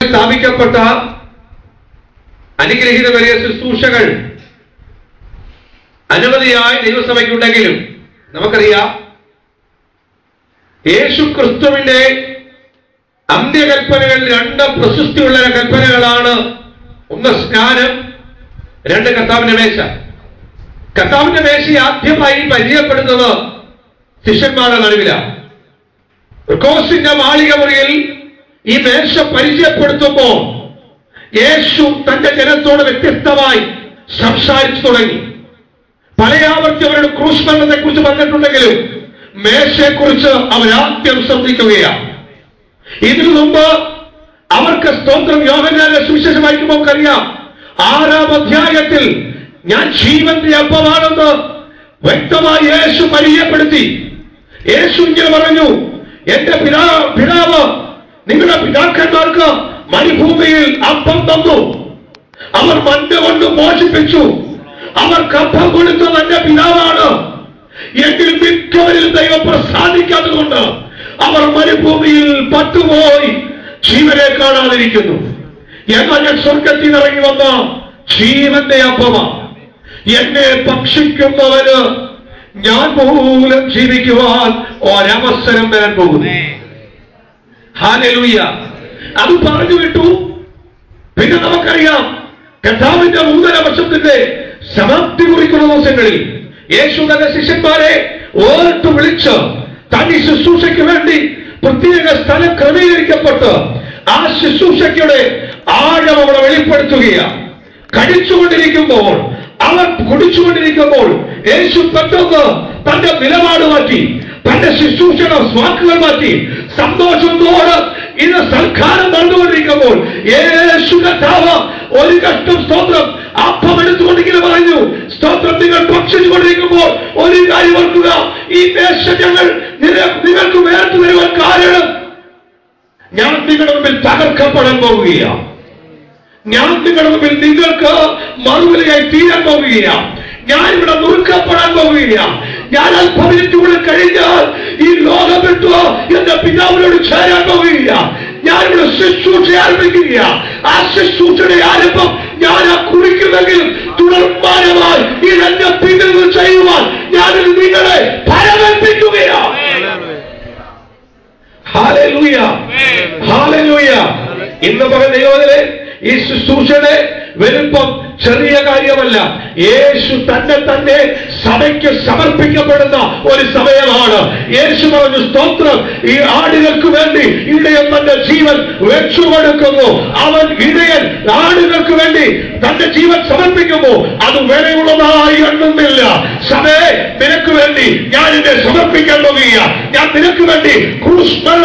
സ്ഥാപിക്കപ്പെട്ട അനുഗ്രഹീതമേറിയ ശുശ്രൂഷകൾ അനവധിയായി ദൈവസഭയ്ക്കുണ്ടെങ്കിലും നമുക്കറിയാം യേശു ക്രിസ്തുവിന്റെ അന്ത്യകൽപ്പനകൾ രണ്ട് പ്രശസ്തിയുള്ള കൽപ്പനകളാണ്. ഒന്ന് സ്നാനം, രണ്ട് കർത്താവിന്റെ മേശ. കർത്താവിന്റെ മേശ ആദ്യമായി പരിചയപ്പെടുന്നത് ശിഷ്യന്മാരുടെ നടുവിലാണ്. ക്രോസിന്റെ മാളിക മുറിയിൽ ഈ മേശ പരിചയപ്പെടുത്തുമ്പോൾ യേശു തന്റെ ജനത്തോട് വ്യത്യസ്തമായി സംസാരിച്ചു തുടങ്ങി. പലയാവർത്തി അവരുടെ ക്രൂശ് മരണത്തെ കുറിച്ച് പറഞ്ഞിട്ടുണ്ടെങ്കിലും മേശയെക്കുറിച്ച് അവരാദ്യം ശ്രദ്ധിക്കുകയാണ്. ഇതിനു മുമ്പ് അവർക്ക് സ്തോത്രം യോഹന്നാന്റെ സുവിശേഷം വായിക്കുമ്പോൾ നമുക്കറിയാം 6-ാം അധ്യായത്തിൽ ഞാൻ ജീവന്റെ അപ്പമാണെന്ന് വ്യക്തമായി യേശു പരിചയപ്പെടുത്തി. യേശു ഇങ്ങനെ പറഞ്ഞു, എന്റെ പിതാവ് നിങ്ങളുടെ പിതാക്കന്മാർക്ക് മരുഭൂമിയിൽ അപ്പം തന്നു, അവർ മണ്ണ് കൊണ്ട് പോഷിപ്പിച്ചു, അവർക്ക് അപ്പം കൊടുത്തത് എന്റെ പിതാവാണ്. എങ്കിൽ മിക്കവരിൽ ദൈവം പ്രസാദിക്കാത്തതുകൊണ്ട് അവർ മരുഭൂമിയിൽ പട്ടുപോയി ജീവനെ കാണാതിരിക്കുന്നു. എന്നാൽ ഞാൻ സ്വർഗത്തിൽ ഇറങ്ങി വന്ന ജീവന്റെ അപ്പമാണ്. എന്നെ ഭക്ഷിക്കുന്നവന് ഞാൻ മൂലം ജീവിക്കുവാൻ ഒരവസരം വരാൻ പോകുന്നു. ഹല്ലേലൂയ. അത് പറഞ്ഞു വിട്ടു. പിന്നെ നമുക്കറിയാം കർത്താവിന്റെ 3.5 വർഷത്തിന്റെ സമാപ്തി കുറിക്കുന്ന ദിവസങ്ങളിൽ യേശു തന്റെ ശിഷ്യന്മാരെ ഓർത്തു വിളിച്ച് തന്റെ ശുശ്രൂഷയ്ക്ക് വേണ്ടി പ്രത്യേക സ്ഥലം ക്രമീകരിക്കപ്പെട്ട് ആ ശുശ്രൂഷയ്ക്കുടെ ആഴം അവിടെ വെളിപ്പെടുത്തുകയാണ്. കഴിച്ചുകൊണ്ടിരിക്കുമ്പോൾ, അവർ കുടിച്ചുകൊണ്ടിരിക്കുമ്പോൾ യേശു പെട്ടെന്ന് തന്റെ നിലപാട് മാറ്റി, തന്റെ ശുശ്രൂഷയുടെ വാക്കുകൾ മാറ്റി സന്തോഷത്തോട് ഇത് സൽക്കാരം നടന്നുകൊണ്ടിരിക്കുമ്പോൾ യേശു കർത്താവ് ഒരു കഷ്ടം സ്തോത്രം അപ്പം എടുത്തുകൊണ്ടിങ്ങനെ പറഞ്ഞു, സ്തോത്രം നിങ്ങൾ ഭക്ഷിച്ചുകൊണ്ടിരിക്കുമ്പോൾ ഒരു കാര്യം ഓർക്കുക, ഈ മേശ ഞങ്ങൾ നിങ്ങൾക്ക് വേർത്തു തരുവാൻ കാരണം ഞാൻ നിങ്ങളുടെ മുമ്പിൽ തകർക്കപ്പെടാൻ പോവുകയാണ്. ഞാൻ നിങ്ങളുടെ മുമ്പിൽ നിങ്ങൾക്ക് മറുവിലയായി തീരാൻ പോവുകയാണ്. ഞാൻ ഇവിടെ നുറുക്കപ്പെടാൻ പോവുകയാണ്. ഞാൻ അല്പമിനിറ്റുകളിൽ കഴിഞ്ഞാൽ ഈ ലോകം വിട്ടു എന്റെ പിതാവിനോട് ചേരാൻ പോവുകയാണ്. ഞാൻ ഇവിടെ ശുശ്രൂഷ ആരംഭിക്കുകയാണ്. ആ ശുശ്രൂഷയുടെ ആരംഭം ഞാൻ ആ കുറിക്കുമെങ്കിൽ തുടർമാനമായി ഈ എന്റെ പിന്നിൽ ചെയ്യുവാൻ ഞാൻ നിങ്ങളെ പരമേൽപ്പിക്കുകയാണ്. Hallelujah, hallelujah. ഇന്ന് പകൽ ദൈവത്തിലെ ഈ ശുശ്രൂഷയുടെ വലുപ്പം ചെറിയ കാര്യമല്ല. യേശു തന്നെ സഭയ്ക്ക് സമർപ്പിക്കപ്പെടുന്ന ഒരു സമയമാണ്. യേശു പറഞ്ഞു, സ്തോത്രം, ഈ ആടുകൾക്ക് വേണ്ടി ഇടയൻ തന്റെ ജീവൻ വെച്ചുകൊടുക്കുന്നു. അവൻ ഇടയൻ ആടുകൾക്ക് വേണ്ടി തന്റെ ജീവൻ സമർപ്പിക്കുമ്പോൾ അത് വിലയുള്ളതായി എണ്ണുന്നില്ല. സഭയെ നിനക്ക് വേണ്ടി ഞാൻ എന്നെ സമർപ്പിക്കാൻ പോകുക. ഞാൻ നിനക്ക് വേണ്ടി ക്രൂശിക്കാൻ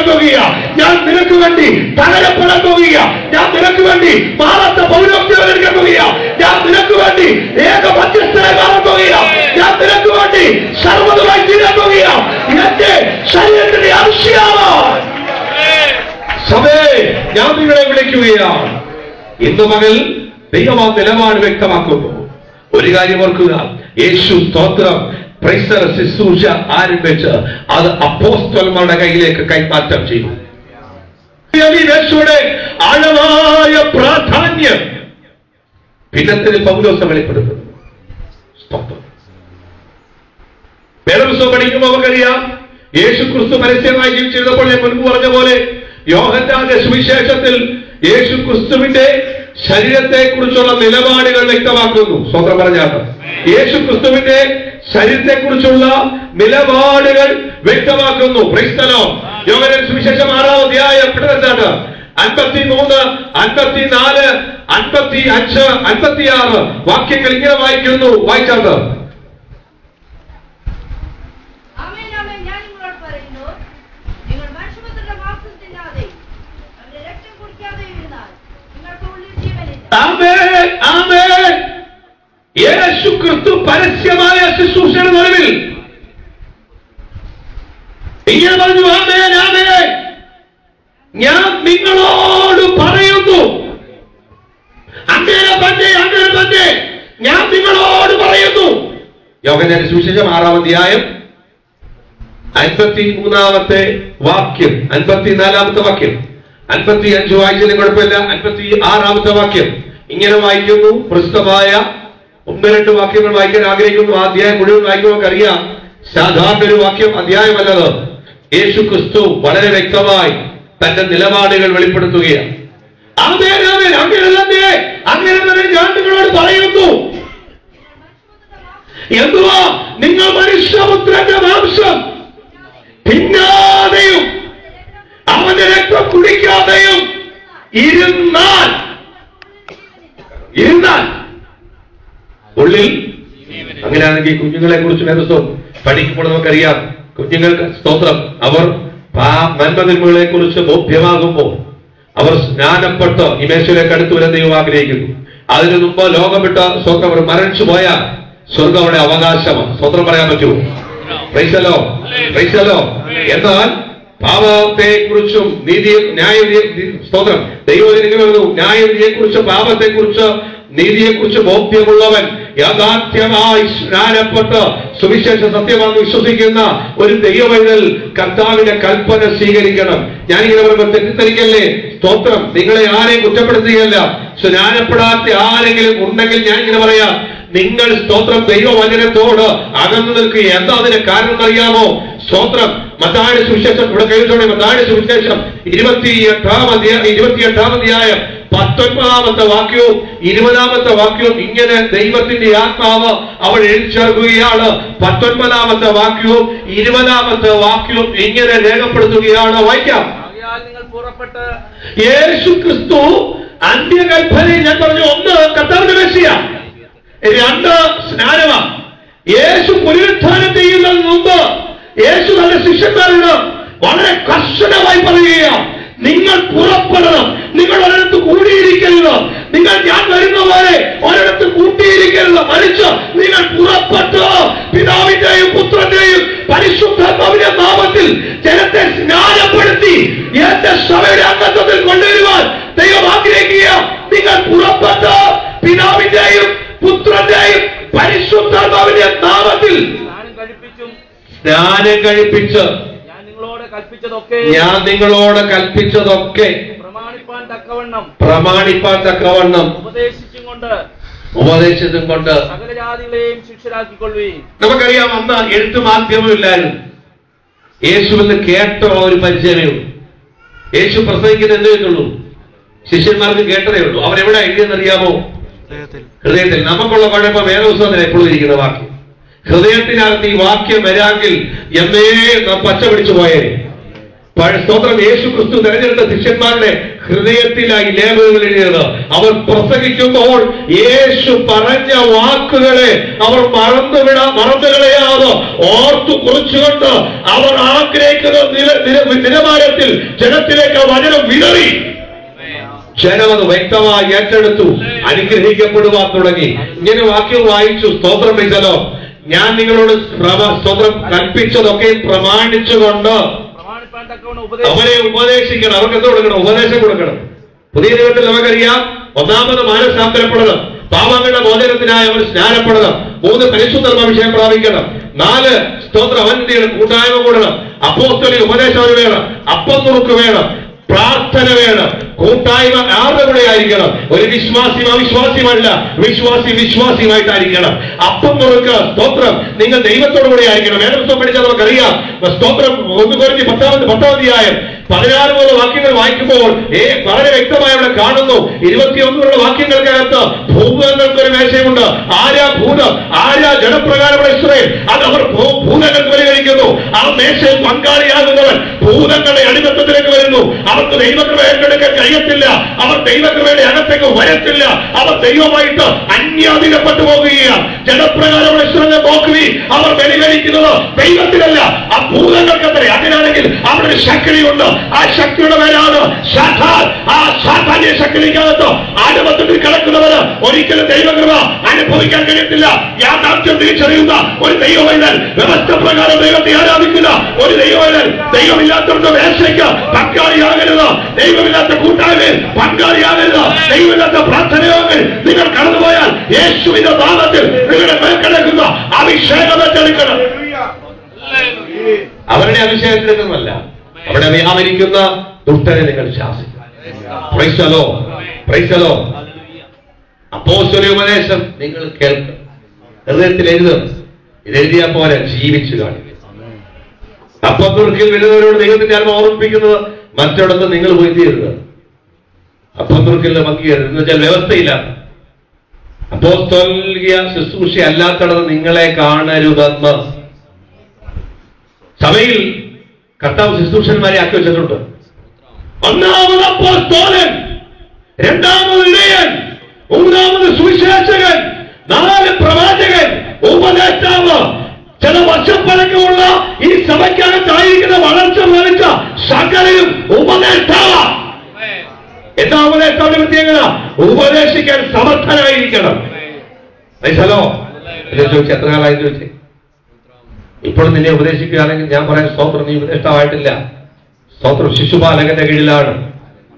പോകുക. ഞാൻ നിനക്ക് വേണ്ടി തകരപ്പെടാൻ പോകുക. ഞാൻ നിനക്ക് വേണ്ടി മാറാത്ത പൗരോഹിത്യം പോകുക. ഞാൻ നിനക്ക് വേണ്ടി ഏക മധ്യസ്ഥനെ കാണാൻ പോകുക. ഞാൻ നിനക്ക് വേണ്ടി സർവ്വതമായി തീരാൻ പോകുക. എന്റെ ശരീരത്തിന്റെ ആവശ്യമാണ്. സഭയെ ഞാൻ നിങ്ങളെ വിളിക്കുകയാണ്. ഇന്ന് മകൾ ദൈവം ആ നിലപാട് വ്യക്തമാക്കുമ്പോൾ ഒരു കാര്യം ഓർക്കുക, യേശു സ്തോത്രം പ്രൈസർ ശുശ്രൂഷ ആരംഭിച്ച് അത് അപ്പോസ്തലന്മാരുടെ കയ്യിലേക്ക് കൈമാറ്റം ചെയ്തു. യേശുവിടെ ആഴമായ പ്രാധാന്യം പിന്നത്തിന് പൗലോസ് വെളിപ്പെടുത്തുന്നു. വേദപുസ്തകം പഠിക്കുമ്പോൾ നമുക്കറിയാം യേശു ക്രിസ്തു പരസ്യമായി ജീവിച്ചിരുന്നപ്പോൾ ഞാൻ മുൻപ് പറഞ്ഞ പോലെ യോഹന്നാന്റെ സുവിശേഷത്തിൽ യേശു ക്രിസ്തുവിന്റെ ശരീരത്തെ കുറിച്ചുള്ള നിലപാടുകൾ വ്യക്തമാക്കുന്നു. സ്വന്തം പറഞ്ഞാണ് യേശു ക്രിസ്തുവിന്റെ ശരീരത്തെ കുറിച്ചുള്ള നിലപാടുകൾ വ്യക്തമാക്കുന്നു. ക്രൈസ്തലോ യോഹന്നാന്റെ സുവിശേഷം 6-ാം അധ്യായം 53, 54, 55, 56 വാക്യങ്ങൾ ഇങ്ങനെ വായിക്കുന്നു. വായിച്ചത് യേശു ക്രിസ്തു പരസ്യമായ ശുശ്രൂഷയുടെ നിലവിൽ ഇങ്ങനെ പറഞ്ഞു, ആമേൻ, ആമേൻ, ഞാൻ നിങ്ങളോട് പറയുന്നു. അങ്ങനെ തന്നെ ഞാൻ നിങ്ങളോട് പറയുന്നു. യോഹന്നാന്റെ സുവിശേഷം 6-ാം അധ്യായം 53-ാമത്തെ വാക്യം, 54-ാമത്തെ വാക്യം. 55 വായിച്ചാലും കുഴപ്പമില്ല. 56 വാക്യം ഇങ്ങനെ വായിക്കുന്നു. പ്രസ്തുതമായ 1-2 വാക്യങ്ങൾ വായിക്കാൻ ആഗ്രഹിക്കുന്നു. ആ അധ്യായം മുഴുവൻ വായിക്കുമ്പോൾ നമുക്കറിയാം സാധാരണ ഒരു വാക്യം അധ്യായമല്ലത്. യേശു ക്രിസ്തു വളരെ വ്യക്തമായി തന്റെ നിലപാടുകൾ വെളിപ്പെടുത്തുകയാണ്. അങ്ങനെ തന്നെ ഞാൻ നിങ്ങളോട് പറയുന്നു, എന്തുവാ നിങ്ങൾ മനുഷ്യപുത്രന്റെ മാംസം തിന്നാതെയും അവന്റെ രക്തം കുടിക്കാതെയും ഇരുന്നാൽ ഉള്ളിൽ. അങ്ങനെയാണെങ്കിൽ കുഞ്ഞുങ്ങളെ കുറിച്ച് വേദപുസ്തകം പഠിക്കുമ്പോൾ നമുക്കറിയാം, കുഞ്ഞുങ്ങൾക്ക് സ്തോത്രം അവർ നന്മതിന്മകളെ കുറിച്ച് ബോധ്യമാകുമ്പോൾ അവർ സ്നാനപ്പെട്ട് ഈ മേശയിലേക്ക് അടുത്ത് വരാൻ ദൈവം ആഗ്രഹിക്കുന്നു. അതിനു മുമ്പ് ലോകം വിട്ട സ്തോത്രം അവർ മരണിച്ചു പോയാൽ സ്വർഗം അവിടെ അവകാശമാണ്. സ്തോത്രം പറയാൻ പറ്റുമോ? പ്രൈസലോ പ്രൈസലോ. എന്നാൽ പാപത്തെ കുറിച്ചും സ്തോത്രം ദൈവജനങ്ങൾ ന്യായവിധിയെ കുറിച്ച് പാപത്തെ കുറിച്ച് നീതിയെ കുറിച്ച് ബോധ്യമുള്ളവൻ യാഥാർത്ഥ്യമായി സ്നാനപ്പെട്ട് സുവിശേഷ സത്യമാണെന്ന് വിശ്വസിക്കുന്ന ഒരു ദൈവവൈതൽ കർത്താവിന്റെ കൽപ്പന സ്വീകരിക്കണം. ഞാനിങ്ങനെ പറയുമ്പോൾ തെറ്റിദ്ധരിക്കല്ലേ. സ്തോത്രം നിങ്ങളെ ആരെയും കുറ്റപ്പെടുത്തുകയല്ല. സ്നാനപ്പെടാത്ത ആരെങ്കിലും ഉണ്ടെങ്കിൽ ഞാൻ ഇങ്ങനെ പറയാം, നിങ്ങൾ സ്തോത്രം ദൈവവചനത്തോട് അകന്നു നിൽക്കുക. എന്താ അതിന് കാരണം അറിയാമോ? സ്തോത്രം മത്തായിയുടെ സുവിശേഷം ഇവിടെ കഴിഞ്ഞോടെ മത്തായിയുടെ സുവിശേഷം 28-ാം അധ്യായം 19-ാമത്തെ വാക്യവും 20-ാമത്തെ വാക്യവും ഇങ്ങനെ ദൈവത്തിന്റെ ആത്മാവ് അവൾ എഴുതിച്ചേർക്കുകയാണ്. 19-ാമത്തെ വാക്യവും 20-ാമത്തെ വാക്യവും ഇങ്ങനെ രേഖപ്പെടുത്തുകയാണ്. വായിക്കാം. യേശു ക്രിസ്തു അന്ത്യകൽപ്പനയിൽ ഞാൻ പറഞ്ഞു, 1 കർത്താവിന്റെ മെസ്സിയ, 2 സ്നാനമാണ്. യേശു പുനരുത്ഥാനം ചെയ്യുന്നതിന് മുമ്പ് യേശു തന്റെ ശിഷ്യന്മാരോട് വളരെ കർശനമായി പറയുകയാണ്, നിങ്ങൾ പുറപ്പെടണം, നിങ്ങൾ ഒരിടത്ത് കൂടിയിരിക്കരുത്, നിങ്ങൾ ഞാൻ വരുന്ന പോലെ ഒരിടത്ത് കൂട്ടിയിരിക്കരുത്, മറിച്ച് നിങ്ങൾ പുറപ്പെട്ട് പിതാവിന്റെയും പുത്രന്റെയും പരിശുദ്ധാത്മാവിന്റെ നാമത്തിൽ ജനത്തെ സ്നാനപ്പെടുത്തി എന്റെ സഭയുടെ അംഗത്വത്തിൽ കൊണ്ടുവരുവാൻ ദൈവം ആഗ്രഹിക്കുക. നിങ്ങൾ പുറപ്പെട്ട് പിതാവിന്റെയും പുത്രന്റെയും പരിശുദ്ധാത്മാവിന്റെ നാമത്തിൽ സ്നാനം കഴിപ്പിച്ച് ഞാൻ നിങ്ങളോട് കൽപ്പിച്ചതൊക്കെ പ്രമാണിപ്പാൻ തക്കവണ്ണം ഉപദേശിച്ചും കൊണ്ട് സകല ജാതികളെയും ശിഷ്യരാക്കിക്കൊള്ളുവീൻ. നമുക്കറിയാം, അന്ന് എഴുത്തു മാധ്യമമില്ലായിരുന്നു. യേശുവിന് കേട്ട ഒരു പരിചയമേ ഉള്ളൂ. യേശു പ്രസംഗിക്കുന്നത് എന്തേ ഉള്ളൂ? ശിഷ്യന്മാർക്ക് കേട്ടതേ ഉള്ളൂ. അവരെവിടെ എഴുതിയെന്നറിയാമോ? ഹൃദയത്തിൽ. നമുക്കുള്ള കുഴപ്പം വേദപുസ്തകത്തിൽ എപ്പോഴും ഇരിക്കുന്ന വാക്യം. ഹൃദയത്തിനകത്ത് ഈ വാക്യം വരാമെങ്കിൽ എന്നേ പച്ച പിടിച്ചു പോയേ. സ്തോത്രം. യേശു ക്രിസ്തു തെരഞ്ഞെടുത്ത ശിഷ്യന്മാരുടെ ഹൃദയത്തിലായി ലേബലുകൾ എഴുതിയത്. അവർ പ്രസംഗിക്കുമ്പോൾ യേശു പറഞ്ഞ വാക്കുകളെ അവർ മറന്നുകളയാതെ ഓർത്തു കുറിച്ചുകൊണ്ട് അവർ ആഗ്രഹിക്കുന്ന നിലവാരത്തിൽ ജനത്തിലേക്ക് വചനം വിതറി. ജനം അത് വ്യക്തമായി ഏറ്റെടുത്തു, അനുഗ്രഹിക്കപ്പെടുവാൻ തുടങ്ങി. ഇങ്ങനെ വാക്യം വായിച്ചു. സ്തോത്രം ചെയ്തല്ലോ. ഞാൻ നിങ്ങളോട് സ്തോത്രം കൽപ്പിച്ചതൊക്കെ പ്രമാണിച്ചുകൊണ്ട് അവരെ ഉപദേശിക്കണം. അവർക്ക് എന്ത് കൊടുക്കണം? ഉപദേശം കൊടുക്കണം. പുതിയ നിയമത്തിൽ നമുക്കറിയാം, 1 മാനസാന്തരപ്പെടണം, പാപങ്ങളുടെ മോചനത്തിനായി അവർ സ്നാനപ്പെടണം, 3 പരിശുദ്ധാത്മാഭിഷേകം പ്രാപിക്കണം, 4 സ്തോത്രം അവന്റെ കൂട്ടായ്മ കൂടണം, അപ്പോസ്തലിക ഉപദേശം അവന് വേണം, അപ്പം നുറുക്ക് വേണം, പ്രാർത്ഥന വേണം, കൂട്ടായ്മ ആരുടെ കൂടെ ആയിരിക്കണം? ഒരു വിശ്വാസി അവിശ്വാസിയുമല്ല, വിശ്വാസിയുമായിട്ടായിരിക്കണം. അപ്പം നുറുക്ക് സ്തോത്രം നിങ്ങൾ ദൈവത്തോടു കൂടെ ആയിരിക്കണം. വേദപുസ്തകം പഠിച്ചാൽ നമുക്കറിയാം. സ്തോത്രം 1 കൊരിന്ത്യർ 10-ാം അധ്യായം 16 മുതൽ വാക്യങ്ങൾ വായിക്കുമ്പോൾ വളരെ വ്യക്തമായി അവിടെ കാണുന്നു. 21 വാക്യങ്ങൾക്കകത്ത് ഭൂതങ്ങൾക്കൊരു മേശയുണ്ട്. ആരാ ഭൂതം? ആരാ ജനപ്രകാരമുള്ള ഇസ്രായേൽ? അത് അവർ ഭൂതങ്ങൾക്ക് പരിഗണിക്കുന്നു. ആ മേശയിൽ പങ്കാളിയാകുന്നവൻ ഭൂതങ്ങളുടെ അടിമത്തത്തിലേക്ക് വരുന്നു. അവർക്ക് ദൈവകൃപ ഏറ്റെടുക്കാൻ കഴിയത്തില്ല. അവർ ദൈവകൃപയുടെ അകത്തേക്ക് വരത്തില്ല. അവർ ദൈവമായിട്ട് അന്യാധീനപ്പെട്ടു പോകുകയാണ്. ജനപ്രകാരമുള്ള ഇസ്രായേലിനെ നോക്കി അവർ പരിഗണിക്കുന്നത് ദൈവത്തിലല്ല, ആ ഭൂതങ്ങൾക്കത്രേ. അങ്ങനെയാണെങ്കിൽ അവിടെ ഒരു ശക്തിയുണ്ട്. ആ ശക്തിയുടെ പേരാണ് സാത്താൻ. ആ സാത്താന്യ ശക്തിക്കകത്ത് ആധിപത്യത്തിൽ കിടക്കുന്നവര് ഒരിക്കലും ദൈവകൃപ അനുഭവിക്കാൻ കഴിയത്തില്ല. യാഥാർത്ഥ്യം തിരിച്ചറിയുന്ന ഒരു ദൈവവൈതൽ, വ്യവസ്ഥ പ്രകാരം ദൈവത്തെ ആരാധിക്കുന്ന ഒരു ദൈവവൈതൽ, ദൈവമില്ലാത്തവരുടെ വേശയ്ക്ക് പങ്കാളിയാകരുത്, ദൈവമില്ലാത്ത കൂട്ടായ്മയിൽ പങ്കാളിയാകരുത്, ദൈവമില്ലാത്ത പ്രാർത്ഥനയോകൾ നിങ്ങൾ കടന്നുപോയാൽ യേശുവിന്റെ നാമത്തിൽ നിങ്ങളുടെ മേൽ കിടക്കുന്ന അഭിഷേകം ഏറ്റെടുക്കണം. അവരുടെ അഭിഷേകത്തിനൊന്നുമല്ല, അവിടെ വ്യാപരിക്കുന്ന ദുഷ്ടനെ നിങ്ങൾ ശാസിക്കണം. Praise the lord, praise the lord. അപ്പോസ്തല ഉപദേശം നിങ്ങൾ കേൾക്കുക, ഹൃദയത്തിൽ എഴുതുക. ഇതെഴുതിയാ പോലെ ജീവിച്ചു കാണിക്കുക. അപ്പത്തുർക്കിൽ വരുന്നവരോട് ദൈവത്തിന്റെ ആത്മ ഓർമ്മിപ്പിക്കുന്നത് മറ്റിടത്ത് നിങ്ങൾ പോയി തീരുക. അപ്പത്തുർക്കിലെ പങ്കുചേരുന്നത് എന്ന് വെച്ചാൽ വ്യവസ്ഥയില്ല. അപ്പോസ്തലിക ശുശ്രൂഷ അല്ലാത്തടത്ത് നിങ്ങളെ കാണരുതെന്ന് സഭയിൽ കർത്താവ് ശുശ്രൂഷന്മാരെ ആക്കി വെച്ചിട്ടുണ്ട്. ഒന്നാമത് അപ്പോസ്തലൻ, രണ്ടാമത് ഇടയൻ, മൂന്നാമത് സുവിശേഷകൻ, 4 പ്രവാചകൻ, ഉപദേഷ്ടാവ്. ചില വർഷപ്പഴക്കമുള്ള ഈ സഭയ്ക്കകത്തായിരിക്കുന്ന വളർച്ച പ്രാപിച്ച സകലരും ഉപദേഷ്ടാവ. എന്താ ഉപദേഷ്ടാവിന്റെ പ്രത്യേകത? ഉപദേശിക്കാൻ സമർത്ഥനായിരിക്കണം. ചോദിച്ചു എത്ര കാലമായി ചോദിച്ചേ? ഇപ്പോഴും നിന്നെ ഉപദേശിക്കുകയാണെങ്കിൽ ഞാൻ പറയാൻ സ്തോത്രം, നീ ഉപദേഷ്ടാവായിട്ടില്ല. സ്തോത്രം ശിശുപാലകന്റെ കീഴിലാണ്.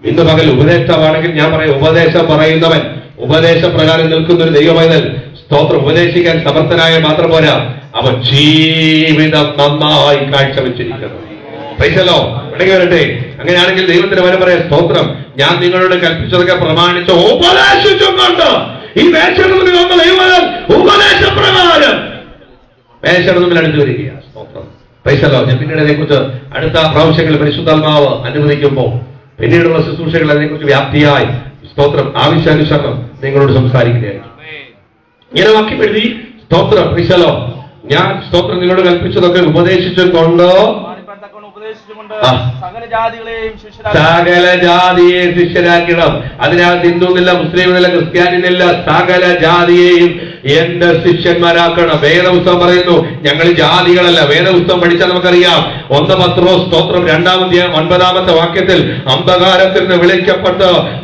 ഇന്ന് പകൽ ഉപദേഷ്ടാവാണെങ്കിൽ ഞാൻ പറയാം ഉപദേശം പറയുന്നവൻ, ഉപദേശപ്രകാരം നിൽക്കുന്ന ഒരു ദൈവമൈതൽ സ്തോത്രം ഉപദേശിക്കാൻ സമർത്ഥനായ മാത്രം പോരാ, അവൻ ജീവിതം നന്നായി കാഴ്ചവെച്ചിരിക്കണം. പൈസലോ ഇടയ്ക്ക് വരട്ടെ. അങ്ങനെയാണെങ്കിൽ ദൈവത്തിന് വരെ പറയാം സ്തോത്രം, ഞാൻ നിങ്ങളോട് കൽപ്പിച്ചതൊക്കെ പ്രമാണിച്ച് ഉപദേശിച്ചും കൊണ്ട് ഈ മേശയുടെ വന്ന ദൈവം ഉപദേശപ്രകാരം മേശയുടെ മുമ്പിൽ അടുത്ത് വരിക. സ്തോത്രം, പൈസലോ. ഞാൻ പിന്നീട് അതിനെക്കുറിച്ച് അടുത്ത പ്രാവശ്യങ്ങളിൽ പരിശുദ്ധാത്മാവ് അനുവദിക്കുമ്പോൾ പിന്നീടുള്ള ശുശ്രൂഷകൾ അതിനെക്കുറിച്ച് വ്യാപ്തിയായി സ്തോത്രം ആവശ്യാനുസരണം നിങ്ങളോട് സംസാരിക്കുകയായിരിക്കും. ഇങ്ങനെ വാക്യം എഴുതി സ്തോത്രം, പൈസലോ. ഞാൻ സ്തോത്രം നിങ്ങളോട് കൽപ്പിച്ചതൊക്കെ ഉപദേശിച്ചും കൊണ്ട് സകല ജാതിയെ ശിഷ്യരാക്കണം. അതിനകത്ത് ഹിന്ദുന്നില്ല, മുസ്ലിമില്ല, ക്രിസ്ത്യാനിന്നില്ല, സകല ജാതിയെയും എന്റെ ശിഷ്യന്മാരാക്കണം. വേദപുസ്തകം പറയുന്നു ഞങ്ങൾ ജാതികളല്ല. വേദപുസ്തകം പഠിച്ചാൽ നമുക്കറിയാം. 1 പത്രോസ് സ്തോത്രം 2-9 വാക്യത്തിൽ അന്ധകാരത്തിൽ നിന്ന്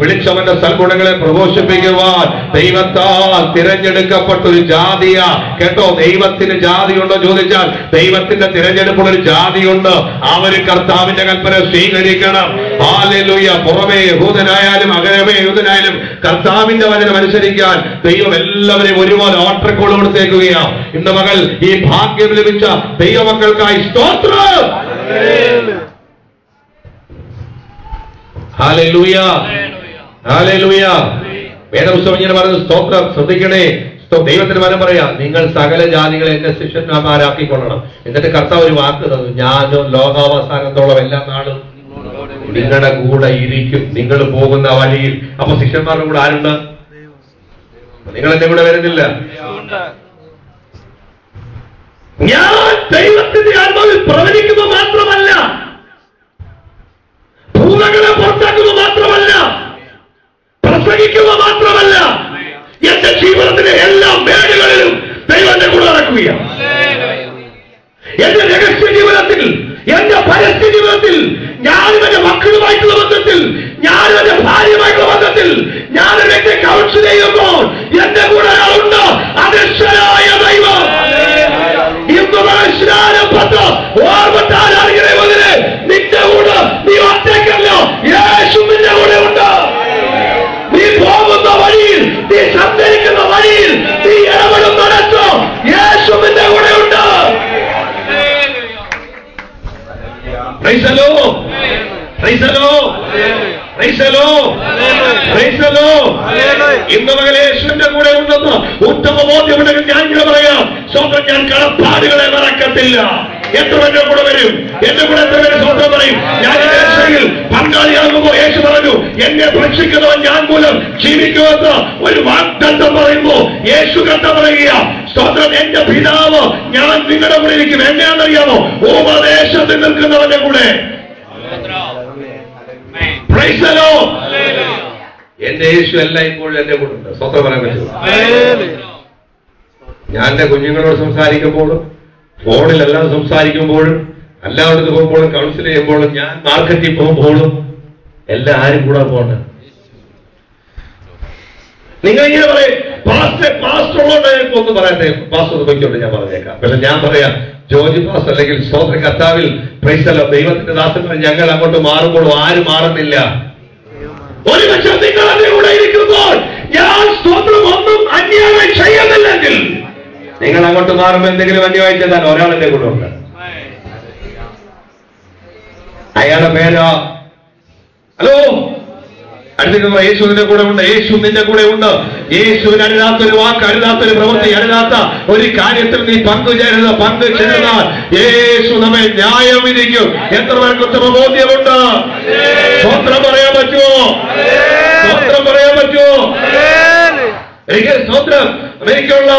വിളിച്ചവന്റെ സൽഗുണങ്ങളെ പ്രഘോഷിപ്പിക്കുവാൻ ദൈവത്താൽ തിരഞ്ഞെടുക്കപ്പെട്ട ഒരു ജാതിയ. കേട്ടോ, ദൈവത്തിന് ജാതിയുണ്ടോ ചോദിച്ചാൽ ദൈവത്തിന്റെ തിരഞ്ഞെടുപ്പുള്ള ഒരു ജാതിയുണ്ട്. അവര് കർത്താവിന്റെ കൽപ്പന സ്വീകരിക്കണം. ഹല്ലേലൂയ. പുറമേ യഹൂദനായാലും അകരമേ യഹൂദനായാലും കർത്താവിന്റെ വചനം അനുസരിക്കാൻ ദൈവം എല്ലാവരെയും ഒരുപോലെ ഓട്ടർക്കോൾ കൊടുത്തേക്കുകയാണ്. ഇന്ന് മകൾ ഈ ഭാഗ്യം ലഭിച്ച ദൈവമക്കൾക്കായി സ്തോത്രം. Hallelujah, hallelujah. വേദപുസ്തകം ഇങ്ങനെ പറയുന്നത് സ്തോത്രം. ശ്രദ്ധിക്കണേ, ദൈവത്തിന് വരം പറയാം, നിങ്ങൾ സകല ജാതികളെ എന്റെ ശിഷ്യന്മാരാക്കിക്കൊള്ളണം. എന്നിട്ട് കർത്താവ് ഒരു വാക്ക് തന്നു, ഞാനും ലോകാവസാനത്തോളം എല്ലാ നാളും നിങ്ങളുടെ കൂടെ ഇരിക്കും, നിങ്ങൾ പോകുന്ന വഴിയിൽ. അപ്പൊ ശിഷ്യന്മാരുടെ കൂടെ ആരുണ്ട്? നിങ്ങൾ എന്റെ കൂടെ വരുന്നില്ല. ഞാൻ ദൈവത്തിന്റെ ആത്മാവിൽ പ്രവചിക്കുക മാത്രമല്ല, ഭൂതങ്ങളെ പുറത്താക്കുക മാത്രമല്ല, പ്രസംഗിക്കുക മാത്രമല്ല, എന്റെ ജീവിതത്തിലെ എല്ലാ മേഖലകളിലും ദൈവന്റെ കൂടെ നടക്കുകയാണ്. എന്റെ രഹസ്യ ജീവിതത്തിൽ, എന്റെ പരസ്യ ജീവിതത്തിൽ, ഞാനും എന്റെ മക്കളുമായിട്ടുള്ള ബന്ധത്തിൽ, ഞാനും എന്റെ ഭാര്യയുമായിട്ടുള്ള ബന്ധത്തിൽ, ഞാൻ എന്നെ കൗൺസിൽ ചെയ്യുമ്പോൾ എന്റെ കൂടെ ഒരാളുണ്ട്, അദൃശ്യനായ ദൈവം. ഇന്ന് മനസ്സിലാരംഭത്ത് ഓർമ്മത്താരറിയണേ, നിന്റെ കൂടെ നീ ഒറ്റയ്ക്കല്ല, യേശു നിന്റെ കൂടെ ഉണ്ട്. നീ പോകുന്ന വഴിയിൽ, നീ സഞ്ചരിക്കുന്ന വഴിയിൽ, നീ ഇടപെടുന്നിടത്തോ യേശു നിന്റെ കൂടെ ഉണ്ട്. Price the lord, praise the lord, praise the lord, praise the Lord. ഇന്ന് മകൻ യേശുവിന്റെ കൂടെ ഉണ്ടെന്ന് ഉത്തമ ബോധ്യമുണ്ടെങ്കിൽ ഞാൻ ഇങ്ങനെ പറയാം, സ്വന്തം ഞാൻ കടപ്പാടുകളെ മറക്കത്തില്ല. എത്ര എന്റെ കൂടെ വരും? എന്റെ കൂടെ എത്ര പേര് സ്വന്തം പറയും? ഞാൻ രക്ഷയിൽ പങ്കാളിയാകുമ്പോൾ യേശു പറഞ്ഞു, എന്നെ ഭക്ഷിക്കുന്നവൻ ഞാൻ മൂലം ജീവിക്കുമെന്ന് ഒരു വാഗ്ദത്തം പറയുമ്പോ യേശു കണ്ട പറയുക, സ്വന്തം എന്റെ പിതാവ് ഞാൻ നിങ്ങളുടെ കൂടെ ഇരിക്കും. എങ്ങനെയാണെന്നറിയാമോ? ഉപദേശത്തിൽ നിൽക്കുന്നവന്റെ കൂടെ. Price the Lord. എന്റെ യേശു എല്ലാം ഇപ്പോഴും എന്റെ കൂടെ ഉണ്ട്. സ്വന്തം പറയാൻ പറ്റുമോ? ഞാൻ എന്റെ കുഞ്ഞുങ്ങളോട് സംസാരിക്കുമ്പോഴും, ഫോണിലെല്ലാം സംസാരിക്കുമ്പോഴും, എല്ലായിടത്തും പോകുമ്പോഴും, കൗൺസിൽ ചെയ്യുമ്പോഴും, ഞാൻ മാർക്കറ്റിൽ പോകുമ്പോഴും എല്ലാം ആരും കൂടെ പോകണം. നിങ്ങൾ ഇങ്ങനെ പറയും, പാസ്റ്ററോട് ഒന്നും പറയട്ടെ, പാസ്റ്റർ പൊയ്ക്കോട്ടെ, ഞാൻ പറഞ്ഞേക്കാം. പക്ഷെ ഞാൻ പറയാം, ജോജി പാസ്റ്റർ അല്ലെങ്കിൽ സ്തോത്ര കർത്താവിൽ പ്രൈസല്ലോ ദൈവത്തിന്റെ ദാസന്മാർ ഞങ്ങൾ അങ്ങോട്ട് മാറുമ്പോഴും ആരും മാറുന്നില്ല. ഒരു പക്ഷം നിങ്ങൾ അതിന്റെ കൂടെ ഇരിക്കുമ്പോൾ ഞാൻ സ്തോത്രം ഒന്നും അന്യായം ചെയ്യുന്നില്ലെങ്കിൽ നിങ്ങൾ അങ്ങോട്ട് മാറുമ്പോൾ എന്തെങ്കിലും അന്യായം ചെയ്താൽ ഒരാളെന്റെ കൂടെ ഉണ്ട്. അയാളുടെ പേരോ, ഹലോ, അടുത്ത യേശു നിന്റെ കൂടെ ഉണ്ട്, യേശു നിന്റെ കൂടെ ഉണ്ട്. യേശുവിന് അരുതാത്തൊരു വാക്ക്, അരുതാത്തൊരു പ്രവൃത്തി, അരുതാത്ത ഒരു കാര്യത്തിൽ നീ പങ്കുചേരുന്നാൽ യേശു നമ്മെ ന്യായം വിധിക്കും. എത്ര പേർക്ക് ഉത്തമബോധ്യമുണ്ട്? സ്തോത്രം പറയാൻ പറ്റുമോ? സ്തോത്രം പറയാൻ പറ്റുമോ? എനിക്ക് സ്തോത്രം. അമേരിക്കയുള്ള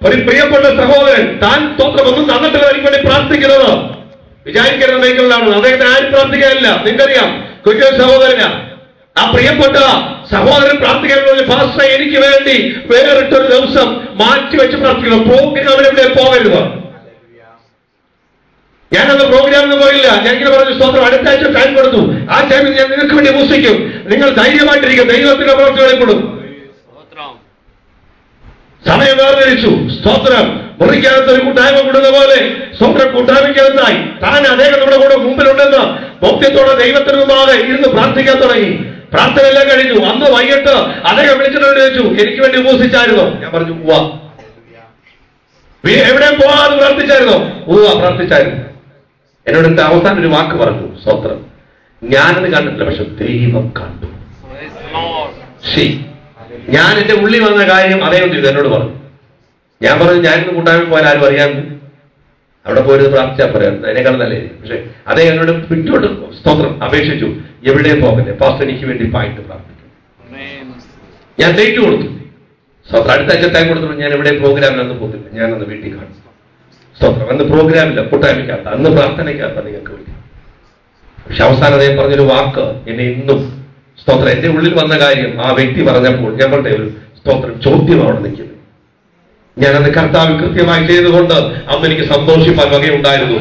ഒരു പ്രിയപ്പെട്ട സഹോദരൻ താൻ സ്തോത്രം ഒന്നും തന്നിട്ടില്ല എനിക്ക് വേണ്ടി പ്രാർത്ഥിക്കുന്നത്. വിചാരിക്കരുത് അമേരിക്കയിലാണ്, അദ്ദേഹത്തിന് ആരും പ്രാർത്ഥിക്കാനില്ല. നിങ്ങൾക്കറിയാം, കൊച്ചു സഹോദരനാ. ആ പ്രിയപ്പെട്ട സഹോദരൻ പ്രാർത്ഥിക്കാൻ ഫാസ്റ്റർ എനിക്ക് വേണ്ടി വേറിട്ടൊരു ദിവസം മാറ്റിവെച്ച് പ്രാർത്ഥിക്കണം. പ്രോഗ്രാമിനെവിടെ പോകരുത്. ഞാനത് പ്രോഗ്രാമിന് പോയില്ല. ഞാനിങ്ങനെ പറഞ്ഞു, സ്തോത്രം അടുത്ത ആഴ്ച ടൈം കൊടുത്തു. ആ ടൈമിൽ ഞാൻ നിങ്ങൾക്ക് വേണ്ടി ഉപസിക്കും. നിങ്ങൾ ധൈര്യമായിട്ടിരിക്കും, ദൈവത്തിന്റെ പ്രവൃത്തി വെളിപ്പെടും. സമയം വേർതിരിച്ചു. സ്തോത്രം. മുറിക്കകത്ത് ഒരു കൂട്ടായ്മ കൂടുന്ന പോലെ സ്തോത്രം കൂട്ടായ്മയ്ക്കകത്തായി താൻ അദ്ദേഹം നമ്മുടെ കൂടെ മുമ്പിലുണ്ടെന്ന് ബോധ്യത്തോടെ ദൈവത്തിന് മുമ്പാകെ ഇരുന്ന് പ്രാർത്ഥിക്കാൻ തുടങ്ങി. പ്രാർത്ഥന എല്ലാം കഴിഞ്ഞു. അന്ന് വൈകിട്ട് അദ്ദേഹം വിളിച്ചിട്ട് ചോദിച്ചു, എനിക്ക് വേണ്ടി ഉപസിച്ചായിരുന്നോ? ഞാൻ പറഞ്ഞു ഉവ്വ. എവിടെ പോവാന്ന് പ്രാർത്ഥിച്ചായിരുന്നോ? ഉവ്വ പ്രാർത്ഥിച്ചായിരുന്നു. എന്നോട് എന്റെ അവസാനം ഒരു വാക്ക് പറഞ്ഞു, സ്തോത്രം, ഞാനത് കണ്ടിട്ടില്ല, പക്ഷെ ദൈവം കണ്ടു. ഞാൻ എന്റെ ഉള്ളിൽ വന്ന കാര്യം അദ്ദേഹം ചെയ്തു എന്നോട് പറഞ്ഞു. ഞാൻ പറഞ്ഞു, ഞാനിന്ന് കൂട്ടായ്മ പോയാൽ ആരും അറിയാമെന്ന്, അവിടെ പോയത് പ്രാർത്ഥിച്ചാൽ പറയാം, അതിനേക്കാൾ നല്ലേ. പക്ഷെ അദ്ദേഹം എന്നോട് പിന്നോട്ട് സ്തോത്രം അപേക്ഷിച്ചു, എവിടെ പോകല്ലേ പാസ്റ്റർ, എനിക്ക് വേണ്ടി പായിട്ട് പ്രാർത്ഥിക്കും. ഞാൻ ഡേറ്റ് കൊടുത്തു. സ്തോത്രം അടുത്ത ആഴ്ച ടൈം കൊടുത്തപ്പോൾ ഞാൻ എവിടെ പ്രോഗ്രാമിലൊന്നും പോകില്ല, ഞാനന്ന് വീട്ടിൽ കാണും. സ്തോത്രം അന്ന് പ്രോഗ്രാമില്ല, കൂട്ടായ്മയ്ക്കകത്ത്, അന്ന് പ്രാർത്ഥനയ്ക്കകത്ത് നിങ്ങൾക്ക് വിളിക്കും. പക്ഷെ അവസാനം അദ്ദേഹം പറഞ്ഞൊരു വാക്ക് എന്നെ ഇന്നും സ്തോത്രം എന്റെ ഉള്ളിൽ വന്ന കാര്യം ആ വ്യക്തി പറഞ്ഞപ്പോൾ ഞാൻ പറഞ്ഞ ഒരു സ്തോത്രം ചോദ്യം അവിടെ നിൽക്കുന്നത്. ഞാനത് കർത്താവ് കൃത്യമായി ചെയ്തുകൊണ്ട് അന്ന് എനിക്ക് സന്തോഷിപ്പാൻ വകയുണ്ടായിരുന്നു.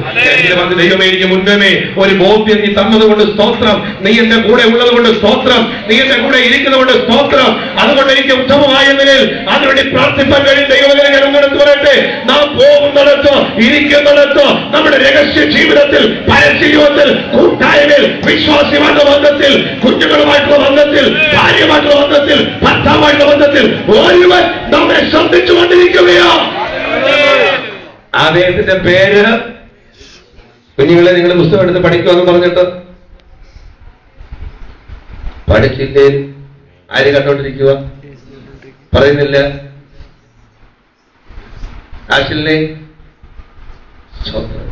ഞാൻ പറഞ്ഞ ദൈവമേ, എനിക്ക് മുന്നമേ ഒരു ബോധ്യം നീ തന്നതുകൊണ്ട് സ്തോത്രം, നീ എന്റെ കൂടെ ഉള്ളത് കൊണ്ട് സ്തോത്രം, നീ എന്റെ കൂടെ ഇരിക്കുന്നതുകൊണ്ട് സ്തോത്രം. അതുകൊണ്ട് എനിക്ക് ഉത്തമമായ നിലയിൽ അതിനുവേണ്ടി പ്രാർത്ഥിപ്പാൻ കഴിയും. ദൈവത്തിനെ ഞാൻ ഒന്നെടുത്ത് പറയട്ടെ, നാം പോകുന്നിടത്തോ ഇരിക്കുന്നിടത്തോ നമ്മുടെ രഹസ്യ ജീവിതത്തിൽ, പരസ്യ ജീവിതത്തിൽ, കൂട്ടായ്മയിൽ, വിശ്വാസിയുമായിട്ടുള്ള ബന്ധത്തിൽ, കുഞ്ഞുങ്ങളുമായിട്ടുള്ള ബന്ധത്തിൽ, ഭാര്യയുമായിട്ടുള്ള ബന്ധത്തിൽ, ഭർത്താവായിട്ടുള്ള ബന്ധത്തിൽ ഒരുവൻ നമ്മെ ശ്രദ്ധിച്ചുകൊണ്ടിരിക്കും. അദ്ദേഹത്തിന്റെ പേര് കുഞ്ഞുങ്ങളെ നിങ്ങൾ പുസ്തകം എടുത്ത് പഠിക്കുമെന്ന് പറഞ്ഞിട്ട് പഠിച്ചില്ലേ? ആര് കണ്ടോണ്ടിരിക്കുക? പറയുന്നില്ല. ആശില്ലേ,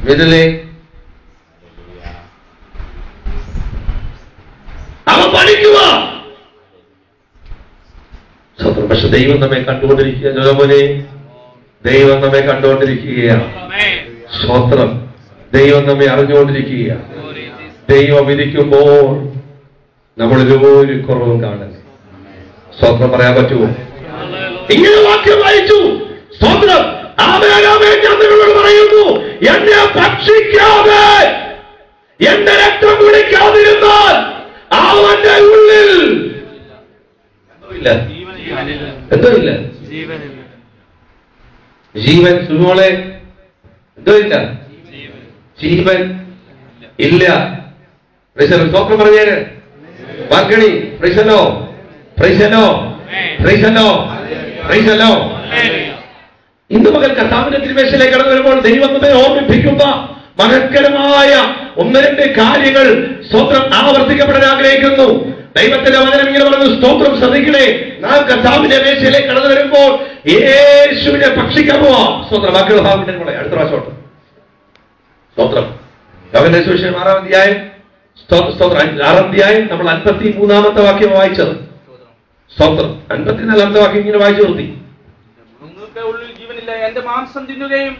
മിഥിലേ, അവ പഠിക്കുക. പക്ഷെ ദൈവം നമ്മെ കണ്ടുകൊണ്ടിരിക്കുക. ജോമോനെ, ദൈവം നമ്മെ കണ്ടുകൊണ്ടിരിക്കുകയാണ്. സ്തോത്രം. ദൈവം നമ്മെ അറിഞ്ഞുകൊണ്ടിരിക്കുകയാണ്. ദൈവം വിധിക്കുമ്പോൾ നമ്മളിൽ ഒരു കുറവും കാണില്ല. സ്തോത്രം പറയാൻ പറ്റുമോ? ഇങ്ങനെ വാക്യം വായിച്ചു. സ്തോത്രം. ആമേൻ ആമേൻ. ഞാൻ നിങ്ങളോട് പറയുന്നു, എന്നെ ഭക്ഷിക്കാതെ എന്റെ രക്തം കുടിക്കാതിരുന്നാൽ അവന്റെ ഉള്ളിൽ എന്തോ ഇല്ല, ജീവൻ. സുമോളെ, എന്തോ ഇല്ല, ജീവൻ ഇല്ല. സ്തോത്രം പറഞ്ഞേര്. വാക്കണി. പ്രൈസലോ, പ്രൈസലോ, പ്രൈസലോ, പ്രൈസലോ. ഇന്ന് മകൻ കർത്താവിന്റെ തിരുമേശയിലേക്ക് കടന്നു വരുമ്പോൾ ദൈവം നമ്മെ ഓർമ്മിപ്പിക്കുന്ന മഹത്കരമായ ഒന്ന് രണ്ട് കാര്യങ്ങൾ സ്തോത്രം ആവർത്തിക്കപ്പെടാൻ ആഗ്രഹിക്കുന്നു. ദൈവത്തിന്റെ വചനം ഇങ്ങനെ പറഞ്ഞു, സ്തോത്രം ശ്രദ്ധിക്കണേ, നാം കർത്താവിന്റെ മേശയിലേക്ക് കടന്നു വരുമ്പോൾ യേശുവിനെ ഭക്ഷിക്കാൻ പോവാം. സ്തോത്രം. ബാക്കിയുള്ള ഭാഗം കൂടെ അടുത്ത പ്രാവശ്യം. സ്തോത്രം. യോഹന്നാന്റെ സുവിശേഷം 6-ാം അധ്യായം, സ്തോത്രം 6-ാം അധ്യായം നമ്മൾ 53-ാമത്തെ വാക്യം വായിച്ചത്. സ്തോത്രം. 54-ാമത്തെ വാക്യം ഇങ്ങനെ വായിച്ചു നിർത്തി. നിങ്ങൾക്ക് ഉള്ളിൽ ജീവനില്ല, എന്റെ മാംസം തിന്നുകയും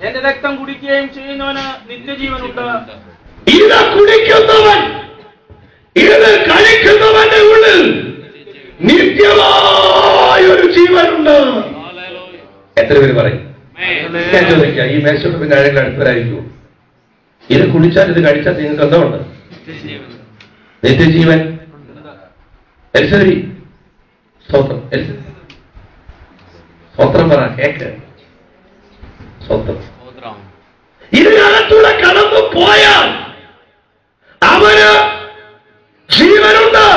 എന്റെ രക്തം കുടിക്കുകയും ചെയ്യുന്നവന് നിത്യജീവനുണ്ട്. ഇത് കുടിക്കുന്നവൻ, ഇത് കഴിക്കുന്നവന്റെ ഉള്ളിൽ നിത്യമായ ഒരു ജീവനുണ്ട്. എത്ര പേര് പറയും? ഞാൻ ചോദിക്കാം, ഈ മേശോട് പിന്നെ ആരെങ്കിലും അടുത്തവരായിരിക്കുമോ? ഇത് കുടിച്ചാൽ ഇത് കഴിച്ചാൽ നിങ്ങൾക്ക് എന്താ ഉണ്ട്? നിത്യജീവൻ. എൽസരി സ്തോത്രം. സ്തോത്രം പറ, കേക്ക്. സ്തോത്രം. ഇതിനകത്തൂടെ കടന്നു പോയാൽ അവന് ജീവനുണ്ട്.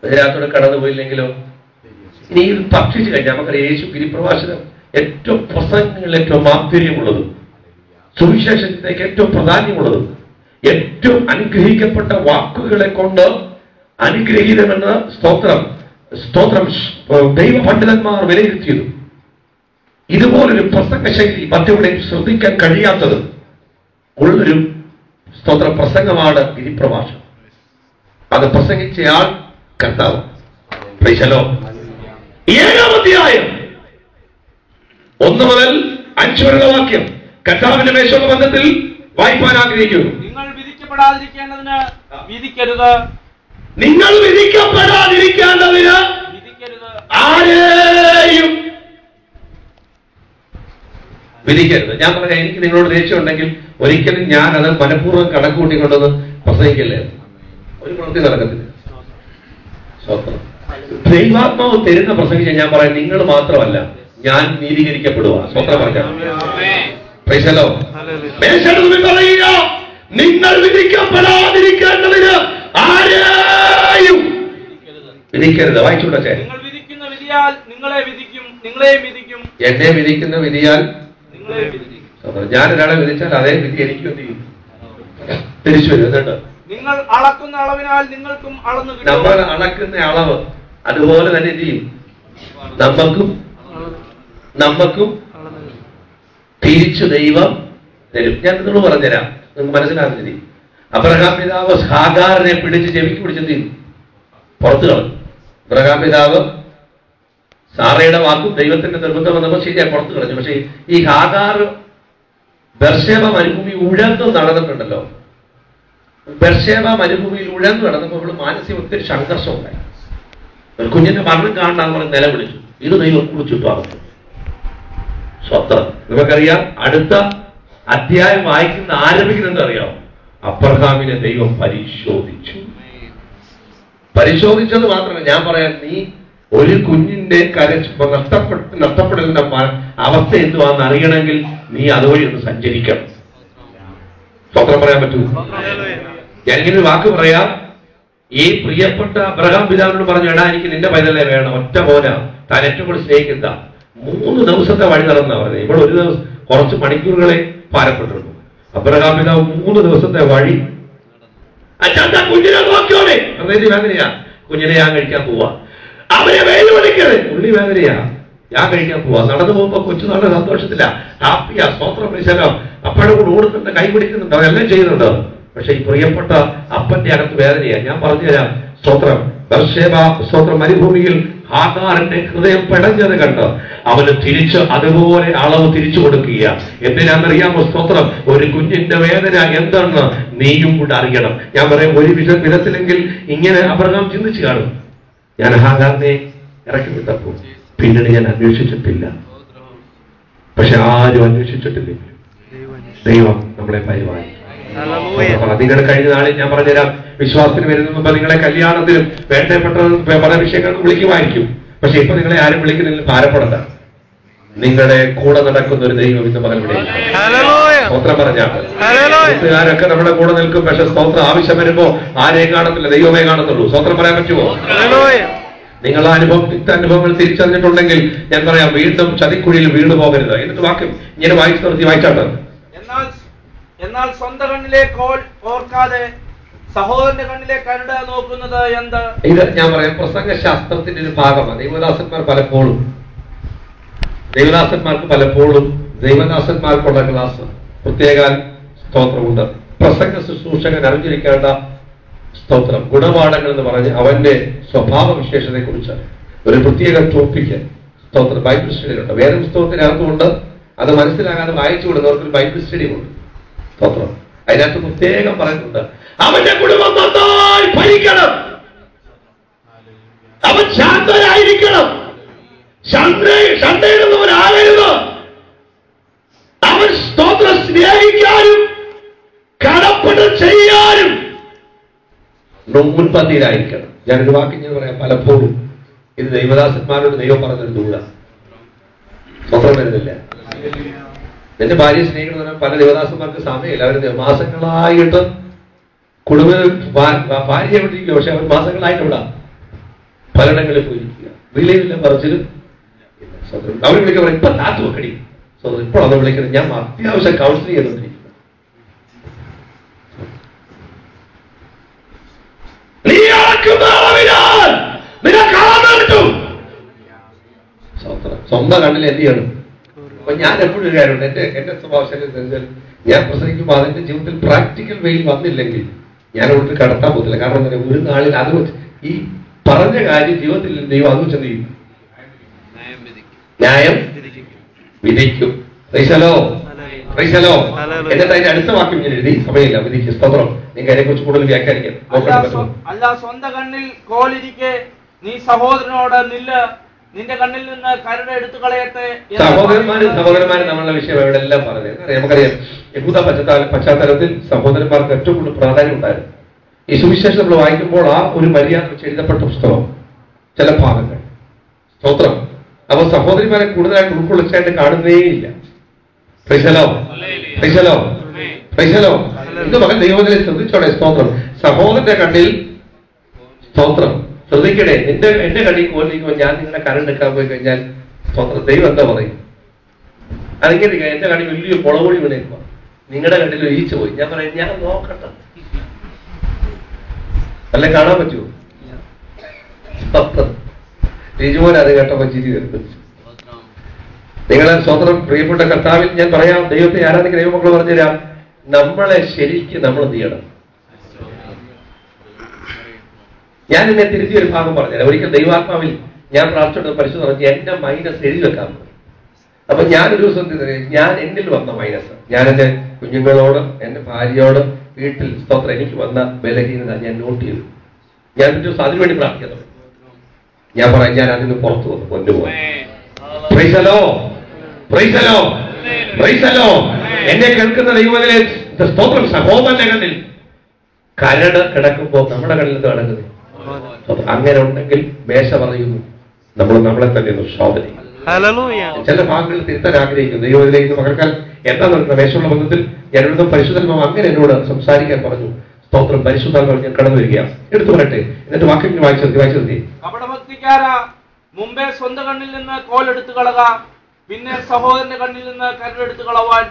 ഇതിനകത്തൂടെ കടന്നു പോയില്ലെങ്കിലോ? ഇനി ഇത് ഭക്ഷിച്ചു കഴിഞ്ഞാൽ നമുക്കറിയാം, യേശു ഗിരിപ്രഭാഷണം ഏറ്റവും പ്രസംഗങ്ങളിൽ ഏറ്റവും മാധുര്യമുള്ളതും സുവിശേഷത്തിലേക്ക് ഏറ്റവും പ്രാധാന്യമുള്ളതും ഏറ്റവും അനുഗ്രഹിക്കപ്പെട്ട വാക്കുകളെ കൊണ്ട് അനുഗ്രഹീതമെന്ന് സ്തോത്രം ദൈവ പണ്ഡിതന്മാർ വിലയിരുത്തിയത്. ഇതുപോലൊരു പ്രസംഗ ശൈലി മറ്റെവിടെയും ശ്രദ്ധിക്കാൻ കഴിയാത്തത് ഉള്ളൊരു സ്തോത്ര പ്രസംഗമാണ് ഗിരിപ്രഭാഷണം. അത് പ്രസംഗിച്ചയാൾ കർത്താവ്. പ്രൈസലോ. 7-ാം അധ്യായം 1 മുതൽ 5 വരെയുള്ള വാക്യം കർത്താവിന്റെ മേശയുള്ള ബന്ധത്തിൽ വായിപ്പാൻ ആഗ്രഹിക്കുന്നു. നിങ്ങൾ വിധിക്കപ്പെടാതിരിക്കേണ്ടതിന് വിധിക്കരുത്. നിങ്ങൾ വിധിക്കപ്പെടാതിരിക്കേണ്ടതിന് ആരെയും വിധിക്കരുത്. ഞാൻ പറഞ്ഞ എനിക്ക് നിങ്ങളോട് ദേഷ്യം ഉണ്ടെങ്കിൽ ഒരിക്കലും ഞാൻ അത് മനഃപൂർവ്വം കണക്കുകൂട്ടിക്കൊണ്ടൊന്ന് പ്രസംഗിക്കില്ലേ. ഒരു പ്രവൃത്തി നടക്കത്തില്ല. ദൈവാത്മാവ് തരുന്ന പ്രസംഗിച്ച ഞാൻ പറയാം, നിങ്ങൾ മാത്രമല്ല ഞാൻ നീതീകരിക്കപ്പെടുക. സ്വത്രം പറഞ്ഞോ. പറയുക, നിങ്ങൾ വിധിക്കപ്പെടാതിരിക്കേണ്ടതിന് ആരെയും വിധിക്കരുത്. വായിച്ചൂടെ. നിങ്ങൾ വിധിക്കുന്ന വിധിയാൽ നിങ്ങളെ വിധിക്കും, നിങ്ങളെയും വിധിക്കും. എന്നെ വിധിക്കുന്ന വിധിയാൽ നിങ്ങളെ വിധിക്കും. ഞാൻ ഒരാളെ വിധിച്ചാൽ അതേ വിധി എനിക്കും എന്ത് ചെയ്യും? തിരിച്ചു വരും. എന്നിട്ട് നിങ്ങൾ അളക്കുന്ന അളവിനാൽ നിങ്ങൾക്കും അളന്നു കിട്ടും. നമ്മൾ അളക്കുന്ന അളവ് അതുപോലെ തന്നെ എന്ത് ചെയ്യും? നമ്മക്കും തിരിച്ചു ദൈവം തരും. ഞാൻ നിങ്ങളോട് പറഞ്ഞുതരാം, നിങ്ങൾക്ക് മനസ്സിലാകുന്നില്ല. അബ്രഹാം പിതാവ് ഹാഗാറിനെ പിടിച്ച് ചെവിക്ക് പിടിച്ചെന്ത് ചെയ്തു? പുറത്തു കളഞ്ഞു. അബ്രഹാം പിതാവ് സാറയുടെ വാക്കും ദൈവത്തിന്റെ നിർബന്ധം വന്നപ്പോൾ ശരിയായി പുറത്തു കളഞ്ഞു. പക്ഷേ ഈ ഹാഗാർ ബർശേബ മരുഭൂമി ഉഴന്നു നടന്നിട്ടുണ്ടല്ലോ. ബർശേബ മരുഭൂമിയിൽ ഉഴന്നു നടന്നപ്പോൾ അവള് മാനസിക ഒത്തിരി സംഘർഷം ഉണ്ടായി. ഒരു കുഞ്ഞിന്റെ മരണം കാണാൻ പറഞ്ഞ് നിലവിളിച്ചു. ഇത് ദൈവം കുറിച്ചിട്ടാകുന്നു. സ്വത്രം നിങ്ങൾക്കറിയാം. അടുത്ത അധ്യായം വായിക്കുന്ന ആരംഭിക്കുന്നത് അറിയാം. അബ്രഹാമിനെ ദൈവം പരിശോധിച്ചത് മാത്രമല്ല, ഞാൻ പറയാം, നീ ഒരു കുഞ്ഞിന്റെ നഷ്ടപ്പെടുന്ന അവസ്ഥ എന്തുവാന്ന് അറിയണമെങ്കിൽ നീ അതുവഴി ഒന്ന് സഞ്ചരിക്കണം. സ്വത്രം പറയാൻ പറ്റൂ. ഞാനിങ്ങനെ വാക്ക് പറയാം. ഈ പ്രിയപ്പെട്ട അബ്രഹാം പിതാവിനോട് പറഞ്ഞു, എടാ എനിക്ക് നിന്റെ പൈതലേ വേണം, ഒറ്റ പോരാ, താൻ ഏറ്റവും കൂടുതൽ സ്നേഹിക്കുന്ന 3 ദിവസത്തെ വഴി നടന്നാ പറഞ്ഞത്. ഇവിടെ ഒരു ദിവസം കുറച്ച് മണിക്കൂറുകളെ ഭാരപ്പെട്ടിരുന്നു. അബ്രഹാം പിതാവ് 3 ദിവസത്തെ വഴി. അച്ഛാ കുഞ്ഞിനെ നോക്കിയോടെ വേദനയാ, കുഞ്ഞിനെ ഞാൻ കഴിക്കാൻ പോവാ. അവരെ വേദനിക്കരുത്, ഉള്ളി വേദനയാ, ഞാൻ കഴിക്കാൻ പോവാ. നടന്നു പോകുമ്പോ കൊച്ചു നല്ല സന്തോഷത്തില്ല, ഹാപ്പിയാ, സ്തോത്രം വിശലം, അപ്പഴെ കൂടെ ഓടുന്നുണ്ട്, കൈ പിടിക്കുന്നുണ്ട്, അതെല്ലാം ചെയ്യുന്നുണ്ട്. പക്ഷെ ഈ പ്രിയപ്പെട്ട അപ്പന്റെ അകത്ത് വേദനയാ. ഞാൻ പറഞ്ഞുതരാം. സ്തോത്രം മരുഭൂമിയിൽ ഹാഗാറിന്റെ ഹൃദയം പിടഞ്ഞത് കണ്ട് അവന് തിരിച്ച് അതുപോലെ അളവ് തിരിച്ചു കൊടുക്കുക. എന്തിനാണെന്നറിയാമോ? സ്തോത്രം, ഒരു കുഞ്ഞിന്റെ വേദന എന്താണെന്ന് നീയും കൂടെ അറിയണം. ഞാൻ പറയാം, ഒരു വിധത്തിലെങ്കിൽ ഇങ്ങനെ അബ്രഹാം ചിന്തിച്ചു കാണും. ഞാൻ ഹാഗാറിനെ ഇറക്കി വിട്ടപ്പോൾ പിന്നീട് ഞാൻ അന്വേഷിച്ചിട്ടില്ല. പക്ഷെ ആരും അന്വേഷിച്ചിട്ടില്ല. ദൈവം നമ്മളെ പരിപാലിക്കും. നിങ്ങളുടെ കഴിഞ്ഞ നാളിൽ ഞാൻ പറഞ്ഞുതരാം, വിശ്വാസത്തിന് വരുന്ന മുമ്പ് നിങ്ങളെ കല്യാണത്തിനും വേണ്ടപ്പെട്ട പല വിഷയങ്ങൾക്കും വിളിക്കുമായിരിക്കും. പക്ഷെ ഇപ്പൊ നിങ്ങളെ ആരും വിളിക്കുന്നില്ല, ഭാരപ്പെടണ്ട. നിങ്ങളുടെ കൂടെ നടക്കുന്ന ഒരു ദൈവം ഇന്ന് പകൽ ഇവിടെ സ്തോത്രം പറഞ്ഞാണ്. കൂട്ടുകാരൊക്കെ നമ്മുടെ കൂടെ നിൽക്കും. പക്ഷെ സ്തോത്രം ആവശ്യം വരുമ്പോ ആരെയും കാണത്തില്ല, ദൈവമേ കാണത്തുള്ളൂ. സ്തോത്രം പറയാൻ പറ്റുമോ? നിങ്ങൾ അനുഭവങ്ങൾ തിരിച്ചറിഞ്ഞിട്ടുണ്ടെങ്കിൽ ഞാൻ പറയാം, വീണ്ടും ചതിക്കുഴിയിൽ വീണു പോകരുത്. എന്നിട്ട് വാക്യം ഇങ്ങനെ വായിച്ചു നിർത്തി വായിച്ചാട്ട്. എന്നാൽ സ്വന്തം കണ്ണിലെ കോൾ ഓർക്കാതെ സഹോദരന്റെ കണ്ണിലെ കരുട നോക്കുന്നത് എന്ത്? ഇത് ഞാൻ പറയാം, പ്രസംഗ ശാസ്ത്രത്തിന്റെ ഒരു ഭാഗമാണ്. ദൈവദാസന്മാർക്ക് പലപ്പോഴും ദൈവദാസന്മാർക്കുള്ള ക്ലാസ് പ്രത്യേക സ്തോത്രമുണ്ട്. പ്രസംഗ ശുശ്രൂഷകൻ അറിഞ്ഞിരിക്കേണ്ട സ്തോത്രം ഗുണപാഠങ്ങൾ എന്ന് പറഞ്ഞ് അവന്റെ സ്വഭാവ വിശേഷതയെ കുറിച്ച് ഒരു പ്രത്യേക ടോപ്പിക്ക് സ്തോത്രം ബൈബിൾ സ്റ്റഡിയിലുണ്ട്. വേദപുസ്തകത്തിനകത്തുകൊണ്ട് അത് മനസ്സിലാകാതെ വായിച്ചു കൊടുക്കുന്നവർക്കൊരു ബൈബിൾ സ്റ്റഡിയുമുണ്ട്. സ്തോത്രം അതിനകത്ത് പ്രത്യേകം പറയുന്നുണ്ട്, അവന്റെ കുടുംബം നന്നായി ഭരിക്കണം, അവൻ ശാന്തനായിരിക്കണം, ശണ്ടയിടുന്നവനാകരുത്, അവൻ സ്തോത്രം സ്നേഹിക്കാനും കടപ്പെട്ട് ചെയ്യാനും മുൻപന്തിയിലായിരിക്കണം. ഞാനൊരു വാക്കിങ്ങനെ പറയാം, പലപ്പോഴും ഇത് ദൈവദാസന്മാരോട് ദൈവം പറഞ്ഞൊരു ദൂര സ്വന്തം വരുന്നില്ല. എന്റെ ഭാര്യയെ സ്നേഹിക്കുന്ന പല ദേവദാസന്മാർക്ക് സമയമില്ല. അവർ മാസങ്ങളായിട്ട് കുടുംബ ഭാര്യ വിട്ടിരിക്കുക. പക്ഷെ അവർ മാസങ്ങളായിട്ട് ഇവിടെ പലയിടങ്ങളിൽ പോയിരിക്കുക. വിളിയില്ല, പറച്ചിലും. അവർ വിളിക്കാൻ ഇപ്പൊ താത്തു വെക്കടി, ഇപ്പോഴാണ് വിളിക്കുന്നത്, ഞാൻ അത്യാവശ്യം കൗൺസിലിംഗ് ചെയ്തുകൊണ്ടിരിക്കുന്നത്. സ്വന്തം കണ്ണിൽ എന്ത് ചെയ്യണം? അപ്പൊ ഞാൻ എപ്പോഴും ഒരു കാര്യമുണ്ട്, എന്റെ സ്വഭാവശൈലി ഞാൻ പ്രസംഗിക്കുമ്പോൾ അതിന്റെ ജീവിതത്തിൽ പ്രാക്ടിക്കൽ വെയിൽ വന്നില്ലെങ്കിൽ ഞാൻ ഒട്ടും കടത്താൻ പോകത്തില്ല. കാരണം എന്താ പറയുക, ഒരു നാളിൽ അത് ഈ പറഞ്ഞ കാര്യം ജീവിതത്തിൽ ദൈവം അത് വെച്ചെന്ത് ചെയ്യും? ന്യായം വിധിക്കും. എന്നിട്ട് അതിന്റെ അടുത്ത വാക്യം ഞാൻ എഴുതി, സമയമില്ല, വിധിക്കും. സ്തോത്രം. നിങ്ങൾക്ക് അതിനെ കുറിച്ച് കൂടുതൽ വ്യാഖ്യാനിക്കാം. അല്ല സ്വന്തം കണ്ണിൽ കോലിരിക്കെ നീ സഹോദരനോട് നിന്റെ കണ്ണിൽ നിന്ന് കരട് എടുത്തു കളയട്ടെ. സഹോദരന്മാരും നമ്മളുടെ വിഷയം ഇവിടെ എല്ലാം പറഞ്ഞത് നമുക്കറിയാം. യഹൂദ പശ്ചാത്തലത്തിൽ സഹോദരന്മാർക്ക് ഏറ്റവും കൂടുതൽ പ്രാധാന്യം ഉണ്ടായിരുന്നു. ഈ സുവിശേഷം നമ്മൾ വായിക്കുമ്പോൾ ആ ഒരു മര്യാദ വെച്ച് എഴുതപ്പെട്ട പുസ്തകം ചില ഭാഗങ്ങൾ. സ്തോത്രം. അപ്പൊ സഹോദരിമാരെ കൂടുതലായിട്ട് ഉൾക്കൊള്ളിച്ചായിട്ട് കാണുന്നേയില്ല. ഇത് മകൻ ദൈവത്തിനെ ശ്രദ്ധിച്ചോടെ. സ്തോത്രം. സഹോദരന്റെ കണ്ണിൽ സ്തോത്രം ശ്രദ്ധിക്കണേ. എന്റെ കണ്ണിൽ കോലിരിക്കുമ്പോൾ ഞാൻ നിങ്ങളുടെ കരണ്ടെടുക്കാൻ പോയി കഴിഞ്ഞാൽ സ്തോത്രം ദൈവം എന്താ പറയും? അതിങ്ങനെ എന്റെ കണ്ണിൽ വലിയൊരു മുളകൊടി വീണേക്കുക, നിങ്ങളുടെ കണ്ണിൽ ഒഴിച്ചു പോയി. ഞാൻ പറയാം, ഞാൻ നോക്കട്ടെ, അല്ലെ കാണാൻ പറ്റുമോ? രിജുമോൻ അത് കേട്ടപ്പോ ചിരി വരുന്നു. നിങ്ങളെ സ്വന്തം പ്രിയപ്പെട്ട കർത്താവിൽ ഞാൻ പറയാം, ദൈവത്തെ ആരാധിക്കുന്ന ദൈവമക്കൾ പറഞ്ഞുതരാം, നമ്മളെ ശരിക്കും നമ്മൾ എന്ത് ചെയ്യണം? ഞാൻ എന്നെ തിരുത്തിയൊരു ഭാഗം പറഞ്ഞുതരാം. ഒരിക്കൽ ദൈവാത്മാവിൽ ഞാൻ പ്രാർത്ഥിച്ചിട്ട് പരിശുദ്ധ പറഞ്ഞ് എന്റെ മൈനസ് എഴുതി വെക്കാൻ പോയി. അപ്പൊ ഞാനൊരു ദിവസം ഞാൻ എന്നിൽ വന്ന മൈനസ്, ഞാൻ എന്റെ കുഞ്ഞുങ്ങളോട് എന്റെ ഭാര്യയോട് വീട്ടിൽ സ്തോത്രം എനിക്ക് വന്ന ബലഹീനത ഞാൻ നോട്ട് ചെയ്തു. ഞാൻ ഒരു ദിവസം അതിനുവേണ്ടി പ്രാർത്ഥിക്കുന്നത്. ഞാൻ പറയാം, ഞാൻ അതിന് പുറത്തു വന്നു കൊണ്ടുപോയി. എന്നെ കേൾക്കുന്ന ദൈവത്തിലെ സ്തോത്രം. സഹോദരന്റെ കണ്ണിൽ കരട് കിടക്കുമ്പോ നമ്മുടെ കണ്ണിൽ കിടക്കുന്നത് അങ്ങനെ ഉണ്ടെങ്കിൽ മേശ പറയുന്നു നമ്മൾ നമ്മളെ തന്നെ ഒന്ന് ശോധന. ചില ഭാഗങ്ങളിൽ തിരുത്താൻ ആഗ്രഹിക്കുന്നു. ദൈവത്തിലേക്ക് മകൾക്കാൽ എന്താ നടക്കുന്ന മേശമുള്ള ബന്ധത്തിൽ ഞാൻ ഇവിടുന്ന് പരിശുദ്ധാത്മാവ് അങ്ങനെ എന്നോട് സംസാരിക്കാൻ പറഞ്ഞു. സ്തോത്രം. പരിശുദ്ധാത്മാവ് ഞാൻ കടന്നു വരികയാണ്. എടുത്തു പറയട്ടെ, എന്നിട്ട് വാക്യം വായിച്ചെത്തി. കപടഭക്തിക്കാരാ, മുമ്പേ സ്വന്തം കണ്ണിൽ നിന്ന് കോലെടുത്തു കളക, പിന്നെ സഹോദരന്റെ കണ്ണിൽ നിന്ന് കരടെടുത്തു കളവാൻ.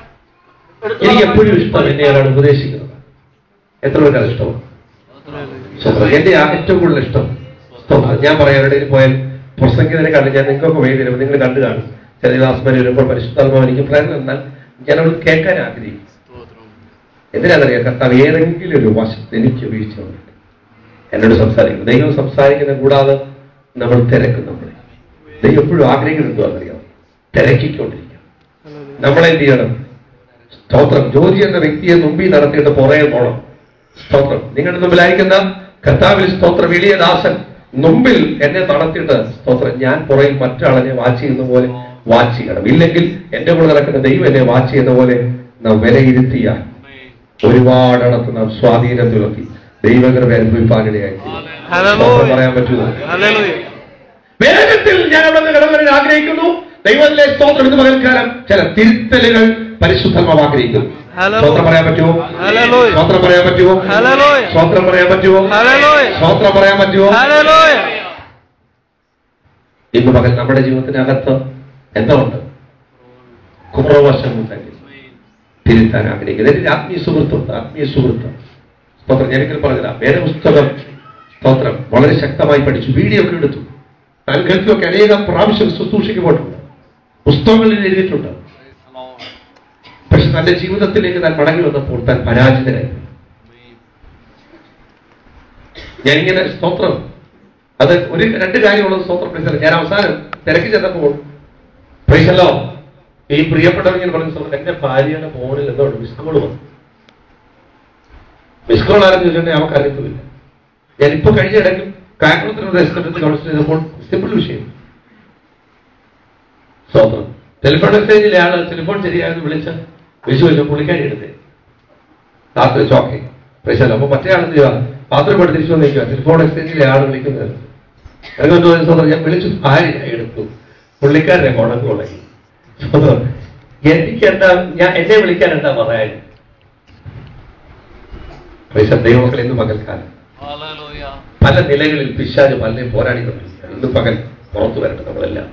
എനിക്ക് എപ്പോഴും ഇഷ്ടം എന്നെ ഒരാൾ ഉപദേശിക്കുന്നത്. എത്ര പേർക്ക് അത് ഇഷ്ടമാണ്? എന്റെ ഏറ്റവും കൂടുതൽ ഇഷ്ടം ഞാൻ പറയാം, എവിടെയും പോയാൽ പ്രസംഗിതനെ കണ്ട് ഞാൻ നിങ്ങൾക്കൊക്കെ വേണ്ടി വരുമ്പോൾ നിങ്ങൾ കണ്ടു കാണും. ചില ദാസന്മാർ വരുമ്പോൾ പരിശുദ്ധാത്മാവ് എനിക്ക് പ്രേരണ എന്നാൽ ഞാൻ അവൾ കേൾക്കാൻ ആഗ്രഹിക്കും. എന്തിനാണെന്നറിയാം? കർത്താവ് ഏതെങ്കിലും ഒരു വശത്ത് എനിക്ക് വീഴ്ച വന്നിട്ട് എന്നോട് സംസാരിക്കും. ദൈവം സംസാരിക്കുന്ന കൂടാതെ നമ്മൾ തിരക്കും. നമ്മളെ ദൈവം എപ്പോഴും ആഗ്രഹിക്കുന്നുണ്ടോ എന്നറിയാം, തിരക്കിക്കൊണ്ടിരിക്കാം. നമ്മളെന്ത് ചെയ്യണം? സ്തോത്രം. ജോലി എന്ന വ്യക്തിയെ മുമ്പിൽ നടത്തിയിട്ട് പുറകെ പോകണം. സ്തോത്രം. നിങ്ങളുടെ മുമ്പിലായിരിക്കുന്ന കർത്താവിൽ സ്തോത്രം എളിയ ദാസൻ മുമ്പിൽ എന്നെ നടത്തിയിട്ട് സ്തോത്രം ഞാൻ പുറയിൽ മറ്റാളെ വാച്ച് ചെയ്യുന്ന പോലെ വാച്ച് ചെയ്യണം. ഇല്ലെങ്കിൽ എന്റെ കൂടെ നടക്കുന്ന ദൈവം എന്നെ വാച്ച് ചെയ്യുന്ന പോലെ നാം വിലയിരുത്തിയാൽ ഒരുപാടടത്ത് നാം സ്വാധീനം തുലർത്തി ദൈവകൃപ അനുഭവിപ്പാനിടയായി. പറയാൻ പറ്റുമോ? വേഗത്തിൽ ഞാൻ അവിടെ നിന്ന് കടന്നു വരാൻ ആഗ്രഹിക്കുന്നു. ദൈവത്തിലെ സ്തോത്രം എന്ന് പകൽക്കാലം ചില തിരുത്തലുകൾ പരിശുദ്ധമാവ് ആഗ്രഹിക്കുന്നു. സ്തോത്രം പറയാൻ പറ്റുമോ? സ്തോത്രം പറയാൻ പറ്റുമോ? സ്തോത്രം പറയാൻ പറ്റുമോ? സ്തോത്രം പറയാൻ പറ്റുമോ? ഇന്ന് പകൽ നമ്മുടെ ജീവിതത്തിനകത്ത് എന്താ ഉണ്ട്? കുറവശം ഉണ്ടെങ്കിൽ തിരുത്താൻ ആഗ്രഹിക്കുന്നത്. എന്റെ ആത്മീയ സുഹൃത്തുണ്ട്, ആത്മീയ സുഹൃത്ത്. സ്തോത്രം. ഞാനൊക്കെ പറഞ്ഞില്ല, വേദപുസ്തകം സ്തോത്രം വളരെ ശക്തമായി പഠിച്ചു, വീഡിയോ ഒക്കെ എടുത്തു. താൻ ഗൾഫിലൊക്കെ അനേകം പ്രാവശ്യം ശുശ്രൂഷയ്ക്ക് പോയിട്ടുണ്ട്, പുസ്തകങ്ങളിൽ എഴുതിയിട്ടുണ്ട്. പക്ഷെ തന്റെ ജീവിതത്തിലേക്ക് താൻ മടങ്ങി വന്നപ്പോൾ താൻ പരാജിതനായി. ഞാനിങ്ങനെ സ്തോത്രം അത് ഒരു രണ്ട് കാര്യമുള്ളത് സ്തോത്രം പ്രൈസല്ലോ. ഞാൻ അവസാനം തിരക്കി ചെന്നപ്പോൾ പ്രൈസല്ലോ ഈ പ്രിയപ്പെട്ടവരിങ്ങനെ പറഞ്ഞ സ്തോത്രം എന്റെ ഭാര്യയുടെ ഫോണിൽ എന്തുകൊണ്ട് മിസ്കോൾ വന്നു. മിസ്കോൾ ആരെന്ന് ചോദിച്ചിട്ടുണ്ടെങ്കിൽ നമുക്ക് അറിയത്തുമില്ല. ഞാനിപ്പോ കഴിഞ്ഞ ഇടയ്ക്ക് കായംകുളത്തിനുള്ള എക്സ്പെക്ടൻസ് കൗൺസിൽ ചെയ്തപ്പോൾ സിമ്പിൾ വിഷയം സ്തോത്രം. ടെലിഫോൺ എക്സ്ചേഞ്ചിലെ ആള് ടെലിഫോൺ ശരിയായെന്ന് വിളിച്ച് വെച്ചു പുള്ളിക്കാരി എടുത്തേ രാത്രി ചോക്കെ പ്രശ്നം. അപ്പൊ മറ്റേ ആളെന്ത് ചെയ്യുക? പാത്രം കൊണ്ട് തിരിച്ചു വന്നിരിക്കുക. ടെലിഫോൺ എക്സ്ചേഞ്ചിലെ ആള് വിളിക്കുന്നത് ഞാൻ വിളിച്ചു ഭാര്യ എടുത്തു, പുള്ളിക്കാരനെ കൊണക്കുളങ്ങി. എനിക്ക് എന്താ എന്നെ വിളിക്കാൻ എന്താ പറയാൻ? ദൈവമക്കൾ ഇന്ന് പകൽക്കാലം പല നിലകളിൽ പിശാച് പലരെയും പോരാടിക്കൊണ്ടിരിക്കുകയാണ്. ഇന്ന് പകൽ പുറത്തു വരട്ടെ. നമ്മളെല്ലാം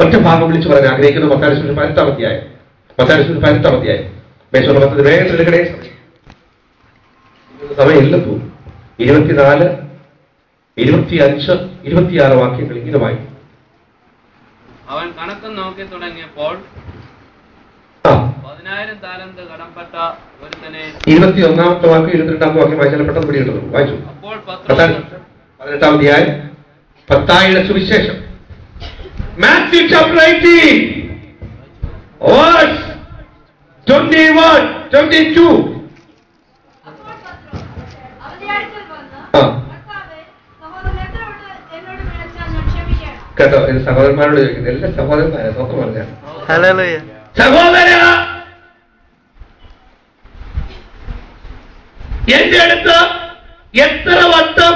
ഒറ്റ ഭാഗം വിളിച്ചു പറയാൻ ആഗ്രഹിക്കുന്നു. മത്തായി 15-ാം അധ്യായം. മത്തായി 15-ാം അധ്യായം. മേശോട് പദ്ധതി വേഗം എടുക്കണേ. സമയമില്ല തോന്നും. 24, 25, 26 വാക്യങ്ങൾ ഇങ്ങനെ വായിക്കും. അവൻ കണക്ക് കണക്ക് നോക്കി തുടങ്ങിയപ്പോൾ 10,000 താലന്ത് കടംപെട്ട ഒരുത്തനെ 21-ാമത്തെ വാക്ക് 22-ാമത്തെ വാക്യം വായിച്ചാൽ പെട്ടെന്ന് പിടികിട്ടുന്നു. വായിച്ചു. അപ്പോൾ 18-ാം അധ്യായം 10-ായുടെ സുവിശേഷം, മാത്യു ചാപ്റ്റർ 18 verse 21, 22. കേട്ടോ, ഇത് സഹോദരന്മാരോട് ചോദിക്കുന്നത്. എല്ലാ സഹോദരന്മാരെ സ്വന്തം പറഞ്ഞാൽ സഹോദര, എന്റെ അടുത്ത് എത്ര വട്ടം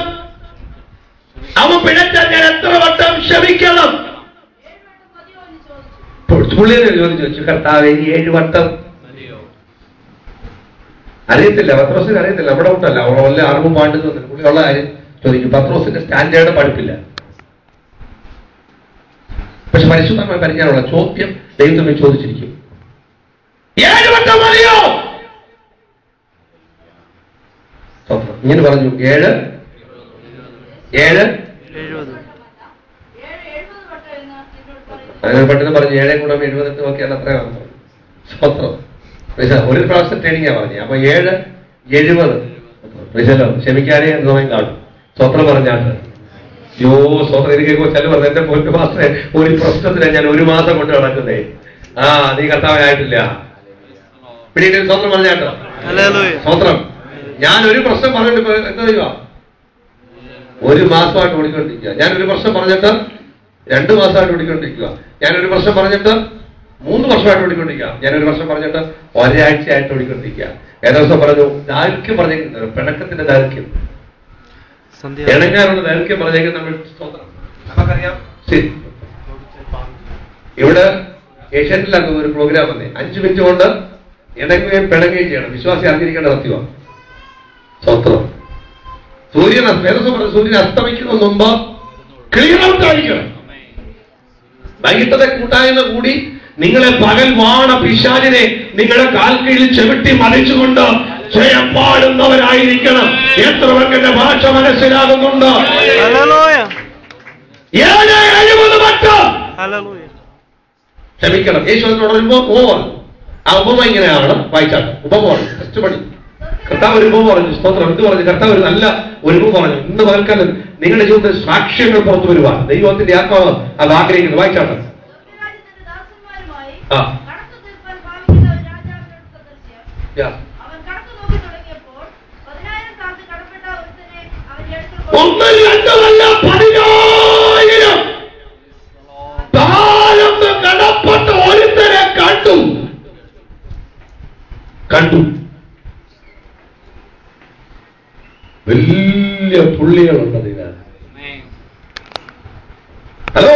അവൻ പിഴച്ചാൽ ഞാൻ എത്ര വട്ടം ക്ഷമിക്കണം? പുള്ളിയെ ചോദിച്ചു, കർത്താവേ 7 വട്ടം. അറിയത്തില്ല, പത്രോസിന് അറിയത്തില്ല. നമ്മുടെ കൂട്ടല്ല, അവൾ വല്ല അറിവും പാണ്ടെന്ന് പുള്ളിയുള്ള കാര്യം ചോദിക്കും. പത്രോസിന്റെ സ്റ്റാൻഡേർഡ് പഠിപ്പില്ല. പക്ഷെ പരിശുദ്ധമായി പരിജ്ഞാനമുള്ള ചോദ്യം ദൈവം ചോദിച്ചിരിക്കും. 7 വട്ടം മതിയോ? ഇങ്ങനെ പറഞ്ഞു, 7 അങ്ങനെ പെട്ടെന്ന് പറഞ്ഞു. 7 കൂടെ 70 നോക്കിയാൽ അത്രയാണ് സ്വത്രം. ഒരു പ്രാവശ്യം ട്രെയിനിങ്ങാ പറഞ്ഞു. അപ്പൊ 7 70 ക്ഷമിക്കാനേ എന്ന് സമയം കാണും. സ്വത്രം പറഞ്ഞാട്ട് സ്വത്രം ഇത് കേൾക്കുമ്പോൾ ചില പറഞ്ഞു, എന്റെ പൊന്നു മാസ്റ്ററെ, ഒരു പ്രശ്നത്തിലാണ് ഞാൻ 1 മാസം കൊണ്ട് നടക്കുന്നേ. നീ കർത്താവായിട്ടില്ല. പിന്നീട് സ്വത്രം പറഞ്ഞാട്ടോ. സ്വത്രം ഞാൻ ഒരു പ്രശ്നം പറഞ്ഞിട്ട് എന്താ ചെയ്യുക? 1 മാസമായിട്ട് ഓടിക്കൊണ്ടിരിക്കുക. ഞാനൊരു പ്രശ്നം പറഞ്ഞിട്ട് 2 മാസമായിട്ട് ഓടിക്കൊണ്ടിരിക്കുക. ഞാനൊരു പ്രശ്നം പറഞ്ഞിട്ട് 3 വർഷമായിട്ട് ഓടിക്കൊണ്ടിരിക്കുക. ഞാനൊരു പ്രശ്നം പറഞ്ഞിട്ട് ഒരാഴ്ചയായിട്ട് ഓടിക്കൊണ്ടിരിക്കുക. ഏതാ ദിവസം പറഞ്ഞു, ദാരിദ്ര്യം പറഞ്ഞേക്കുന്നത്, പിണക്കത്തിന്റെ ദാരിദ്ര്യം, ഇണങ്ങാനുള്ള ദാരിദ്ര്യം പറഞ്ഞേക്കുന്നത്. നമ്മൾ നമുക്കറിയാം. ഇവിടെ ഏഷ്യാനെറ്റിലാക്കുന്ന ഒരു പ്രോഗ്രാം വന്നേ, 5 മിനിറ്റ് കൊണ്ട് ഇണങ്ങുകയും പിണങ്ങുകയും ചെയ്യണം. വിശ്വാസി അറിഞ്ഞിരിക്കേണ്ട സത്യമാണ്. സ്വത്രം. സൂര്യൻ അസ്തമിക്കുന്ന മുമ്പ് ക്ലിയർ ഔട്ട് ആയിരിക്കണം. വൈകിട്ടത്തെ കൂട്ടായ്മ കൂടി നിങ്ങളെ പകൽ വാണ പിശാചിനെ നിങ്ങളുടെ കാൽ കീഴിൽ ചെവിട്ടി മറിച്ചുകൊണ്ട് ജയം പാടുന്നവരായിരിക്കണം. എത്ര പേർക്കെന്റെ ഭാഷ മനസ്സിലാകുന്നുണ്ട്? 70 വട്ടം ക്ഷമിക്കണം. യേശുവിനോട് ഉപമ, ആ ഉപമ ഇങ്ങനെയാണ്. വായിച്ചാട്ടെ. ഉപമമാണ് ഫസ്റ്റ് പണി. കർത്താവ് ഒരു ഉപമ പറഞ്ഞു. സ്തോത്രം. എന്ത് പറഞ്ഞു? കർത്താവ് ഒരു നല്ല ഒരു ഉപമ പറഞ്ഞു. ഇന്ന് പകൽക്കാലം നിങ്ങളുടെ ജീവിതത്തിൽ സാക്ഷ്യങ്ങൾ പുറത്തു വരുവാൻ ദൈവത്തിന്റെ ആത്മാവ് അത് ആഗ്രഹിക്കുന്നു. വായിച്ചാട്ടെ. ഒന്നും രണ്ടുമല്ല, 10,000 താലന്ത് കടപ്പെട്ട ഒരുത്തനെ കണ്ടു. വലിയ പുള്ളികളുണ്ട് അതിനകത്ത്. ഹലോ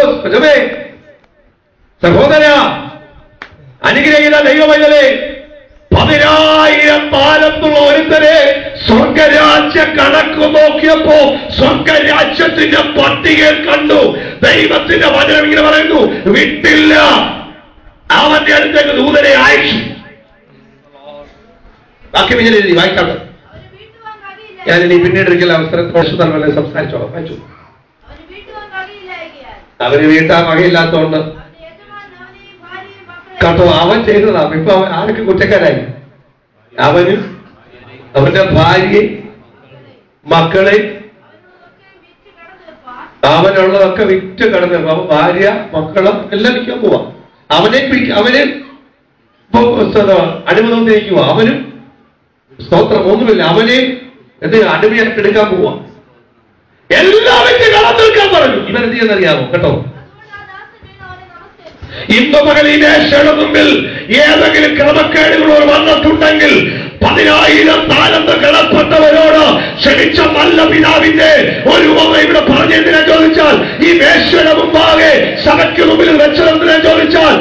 സഹോദര, അനുഗ്രഹീത ദൈവമൈതലേ, 10,000 താലന്തുള്ള ഒരുത്തരെ സ്വർഗരാജ്യ കണക്ക് നോക്കിയപ്പോ സ്വർഗരാജ്യത്തിന്റെ പട്ടികയിൽ കണ്ടു. ദൈവത്തിന്റെ വചനം ഇങ്ങനെ പറയുന്നു, വിട്ടില്ല, അവന്റെ അടുത്തേക്ക് ദൂതനെ അയച്ചു. ബാക്കി പിന്നെ എഴുതി വായിക്കാം. ഞാനിനി പിന്നീട് ഒരിക്കലും അവസരത്തോടെ സംസാരിച്ചോളാം. വായിച്ചു. അവന് വീട്ടാൻ വകയില്ലാത്തോണ്ട് കേട്ടോ അവൻ ചെയ്തതാണ്. ഇപ്പൊ അവൻ ആരൊക്കെ കുറ്റക്കാരായി? അവനും അവന്റെ ഭാര്യയും മക്കളെ അവനുള്ളതൊക്കെ വിറ്റ് കടന്നു. അവൻ ഭാര്യ മക്കളും എല്ലാം വിൽക്കാൻ പോവാ. അവനെ അടിമതത്തിരിക്കുക. അവനും സ്തോത്രം ഒന്നുമില്ല. അവനെ അടിമയായിട്ട് എടുക്കാൻ പോവാ. എല്ലാവരും കളഞ്ഞെടുക്കാൻ പറഞ്ഞു. ഇവൻ എന്ത് ചെയ്യുന്നറിയാമോ? കേട്ടോ, ഇന്ന് പകൽ ഈ ദേശയുടെ മുമ്പിൽ ഏതെങ്കിലും ക്രമക്കേടുകളോ വന്നിട്ടുണ്ടെങ്കിൽ 10,000 താലന്ത് കളപ്പെട്ടവരോട് ക്ഷണിച്ച നല്ല പിതാവിന്റെ ഒരു ഉപമ ഇവിടെ പറഞ്ഞതിനെ ചോദിച്ചാൽ, ഈ ദേശയുടെ മുമ്പാകെ സഭയ്ക്ക് മുമ്പിൽ വെച്ചതെന്തിനെ ചോദിച്ചാൽ,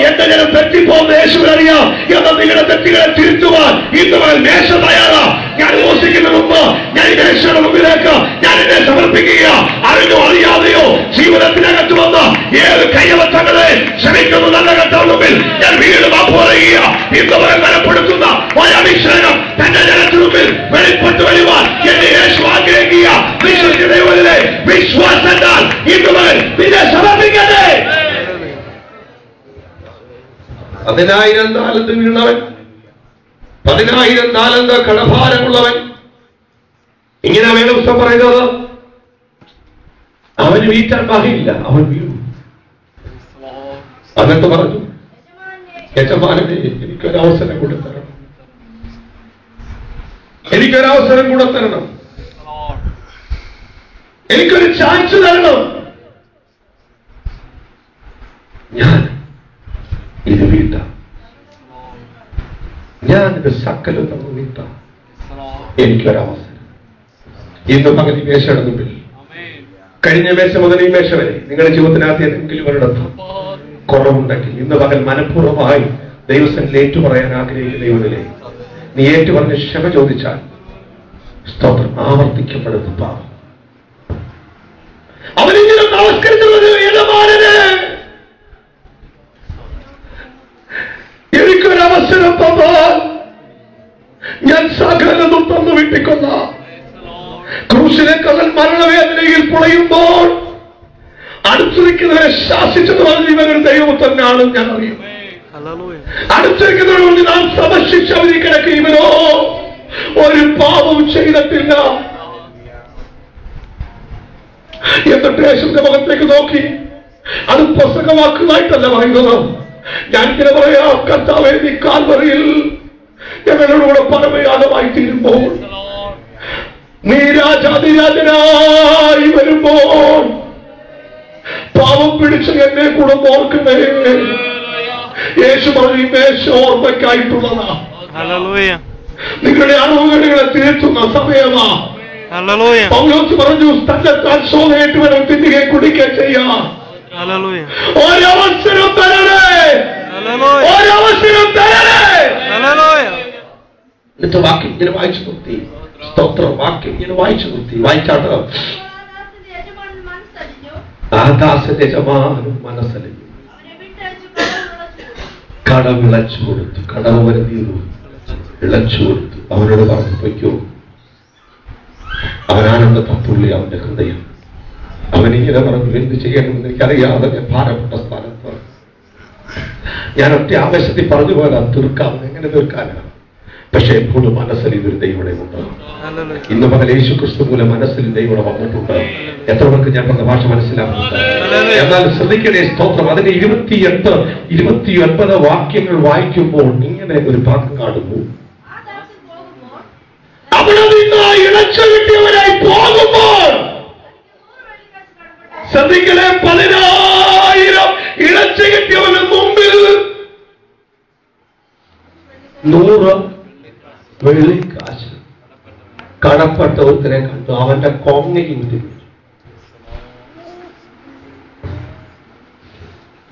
എന്റെ ജനം തെറ്റിപ്പോകുന്ന യേശുവിനറിയാം എന്ന നിങ്ങളുടെ തെറ്റുകളെ തിരുത്തുവാൻ ഇന്ന് പകൽ ദേശ തയ്യാറാ. ഞാൻ മോസിക്കുന്ന മുമ്പ് ഞാൻ ഈ ദേശയുടെ മുമ്പിലേക്ക് ഞാൻ എന്നെ സമർപ്പിക്കുക. അറിഞ്ഞോ അറിയാതെയോ ജീവിതത്തിനകത്ത് വന്ന് ഏത് കൈവത്തങ്ങളെ ക്ഷണിക്കുന്ന നല്ല ഘട്ടം മുമ്പിൽ ഞാൻ വീട് മാപ്പ് പറയുക. ഇന്ന് പകൽ ബലപ്പെടുത്തുന്ന ഒരഭിഷേകം തന്റെ ജനത്തിനു മുമ്പിൽ വെളിപ്പെട്ടു വരുവാൻ എന്നെ യേശു ആഗ്രഹിക്കുക. വിശ്വസിക്കുന്നതിലെ വിശ്വാസത്താൽ ഇന്ന് പകൽ നിന്നെ സമർപ്പിക്കട്ടെ. 10,000 താലന്ത് വീണവൻ, 10,000 താലന്ത് കടഭാരമുള്ളവൻ, ഇങ്ങനെ വേദപുസ്തകം പറയുന്നത്. അവന് വീട്ടാൻ വകയില്ല, അവൻ വീണു. എന്നിട്ട് പറഞ്ഞു, യജമാനനെ എനിക്കൊരവസരം കൂടെ തരണം, എനിക്കൊരവസരം കൂടെ തരണം, എനിക്കൊരു ചാൻസ് തരണം, ഞാൻ ഇത് വീട്ടാം, ഞാൻ ഇത് സകലം തന്നു വീട്ടാം, എനിക്കൊരവസരം. ഇന്ന് പകൽ ഈ മേശയുടെ മുമ്പിൽ, കഴിഞ്ഞ മേശ മുതൽ ഈ മേശ വരെ നിങ്ങളുടെ ജീവിതത്തിനകത്ത് ഏതെങ്കിലും ഒരിടത്ത് കുറവുണ്ടെങ്കിൽ ഇന്ന് പകൽ മനഃപൂർവ്വമായി ദൈവസന്നിധിയിൽ ഏറ്റുപറയാൻ ആഗ്രഹിക്കുന്ന ദൈവത്തിലെ നീ ഏറ്റുപറഞ്ഞ് ക്ഷമ ചോദിച്ചാൽ സ്തോത്രം ആവർത്തിക്കപ്പെടുന്ന പാപം. അവനിങ്ങനെ നമസ്കരിച്ചുള്ളത്, യജമാനനെ എനിക്കൊരവസരം തന്നാൽ ഞാൻ സകലതും തന്നു വിട്ടിക്കൊള്ളാം. ക്രൂശിലെ കടൽ മരണവേദനയിൽ പുളയുമ്പോൾ അടുത്തിരിക്കുന്നവരെ ശാസിച്ചെന്ന് പറഞ്ഞ് ഇവനൊരു ദൈവത്തന്നാണ് ഞാൻ അറിയും. അടുത്തിരിക്കുന്നവരോട് നാം സമശിക്ഷ വിധി കിടക്കും. ഇവനോ ഒരു പാപവും ചെയ്തിട്ടില്ല. എന്നിട്ട് യേശുവിന്റെ മുഖത്തേക്ക് നോക്കി, അത് പ്രസംഗവാക്കുകളായിട്ടല്ല പറയുന്നത്. ഞാനിങ്ങനെ പറയാ, കർത്താവേ നീ കാൽവറിയിൽ ഞങ്ങളോടുകൂടെ പരമയാഗമായി തീരുമ്പോൾ, നീ രാജാതിരാജനായി വരുമ്പോൾ പാവം പിടിച്ച് എന്നെ കൂടെ ഓർക്കുന്നേ. യേശു പറഞ്ഞു, മേശ ഓർമ്മയ്ക്കായിട്ടുള്ളതാ, നിങ്ങളുടെ അറിവുകളെ തിരുത്തുന്ന സമയമാ. പൗലോസ് പറഞ്ഞു, തന്റെ താൻ ശോധനയിട്ട് വരും, തിന്നുകയും കുടിക്കുകയും ചെയ്യാം. ഒരവസരം തരണേ, ഒരവസരം തരണേ. എന്നിട്ട് വാക്യം ഇങ്ങനെ വായിച്ചു നിർത്തി. സ്തോത്രം. വാക്യം ഇങ്ങനെ വായിച്ചു നിർത്തി. വായിച്ചാട്ടോ. ആകാശത്തെ യജമാനൻ മനസ്സലിഞ്ഞു, കടവിളച്ചു കൊടുത്തു, കടവ് വരുന്നു ഇളച്ചു കൊടുത്തു. അവനോട് പറഞ്ഞു, പൊയ്ക്കോ. അവനാനന്ദ തത്തുള്ളി അവന്റെ ഹൃദയം. അവനിങ്ങനെ പറഞ്ഞു, എന്ത് ചെയ്യണമെന്ന് എനിക്കറിയാതെ ഞാൻ ഭാരപ്പെട്ട സ്ഥാനത്ത് ഞാൻ ഒറ്റ ആവേശത്തിൽ പറഞ്ഞു പോയാൽ അത് തീർക്കാം. എങ്ങനെ തീർക്കാനാണ്? പക്ഷെ എപ്പോഴും മനസ്സിൽ ഇതൊരു ദൈവം ഉണ്ട്. ഇന്ന് പകൽ യേശു ക്രിസ്തു മൂലം മനസ്സിൽ ദൈവം വന്നിട്ടുണ്ട്. എത്ര പേർക്ക് ഞാൻ പറഞ്ഞ ഭാഷ മനസ്സിലാക്കുന്നുണ്ട്? എന്നാൽ ശ്രദ്ധിക്കണേ, സ്തോത്രം. അതിന് 28-29 വാക്യങ്ങൾ വായിക്കുമ്പോൾ ഇങ്ങനെ ഒരു ഭാഗം കാണുന്നു. അവിടെ നിന്ന് ഇളച്ചു കിട്ടിയവരായി പോകുമ്പോൾ, ശ്രദ്ധിക്കണേ, 10,000 ഇളച്ചു കിട്ടിയവന് മുമ്പിൽ 100 വെള്ളിക്കാശ് കടപ്പെട്ട ഒരുത്തനെ കണ്ടു. അവന്റെ കോങ്ങയ്ക്ക് വിട്ടു.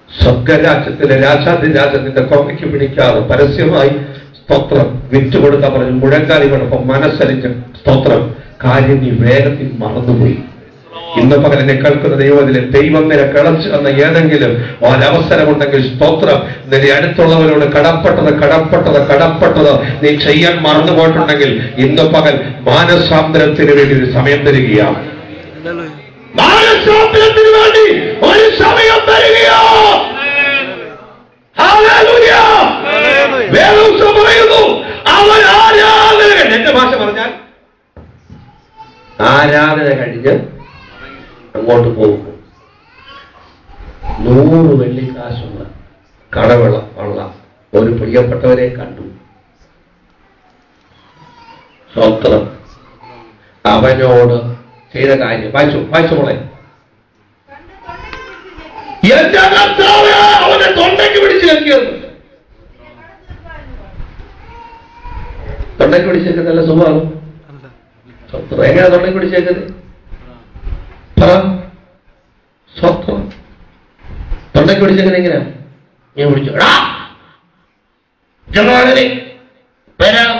സ്വർഗരാജ്യത്തിലെ രാജാതിരാജത്തിന്റെ കോങ്ങയ്ക്ക് പിടിക്കാതെ പരസ്യമായി സ്തോത്രം വിറ്റുകൊടുക്കാൻ പറഞ്ഞു. മുഴങ്കാലി വേണപ്പം മനസ്സലിഞ്ഞ സ്തോത്രം കാര്യം നീ വേഗത്തിൽ മറന്നുപോയി. ഇന്ന് പകൽ എന്നെ കേൾക്കുന്ന ദൈവത്തിലെ ദൈവം നിന്നെ കിളച്ചു എന്ന ഏതെങ്കിലും ഒരവസരമുണ്ടെങ്കിൽ സ്തോത്രം, നിന്റെ അടുത്തുള്ളവരോട് കടപ്പെട്ടത് നീ ചെയ്യാൻ മറന്നുപോയിട്ടുണ്ടെങ്കിൽ ഇന്ന് പകൽ മാനസാന്തരത്തിന് വേണ്ടി ഒരു സമയം തരികയാണ്. മാനസാന്തരത്തിന് വേണ്ടി ഒരു സമയം തരികയാണ്. വേദപുസ്തകം പറയുന്നു, അവൻ ആരാധന, എന്റെ ഭാഷ പറഞ്ഞാൽ ആരാധന കഴിഞ്ഞ് അങ്ങോട്ട് പോകുന്നു. 100 വെള്ളിക്കാശുള്ള കടവെള്ള ഒരു പ്രിയപ്പെട്ടവരെ കണ്ടു. സ്തോത്രം. അവനോട് ചെയ്ത കാര്യം വായിച്ചു മോളെ. എന്റെ കർത്താവേ, അവനെ തൊണ്ടയ്ക്ക് പിടിച്ചു വെക്കുന്നത്. തൊണ്ടയ്ക്ക് പിടിച്ചേക്കുന്നത് നല്ല സുഖമാണ്. സ്വത്രം. എങ്ങനെ തൊണ്ടയ്ക്ക് പിടിച്ചേക്കുന്നത്? സ്വത്രം. തൊണ്ടയ്ക്ക് പിടിച്ചേക്കുന്നത് എങ്ങനെയാ? ഞാൻ വിളിച്ചു, ജമാനെ വരാം.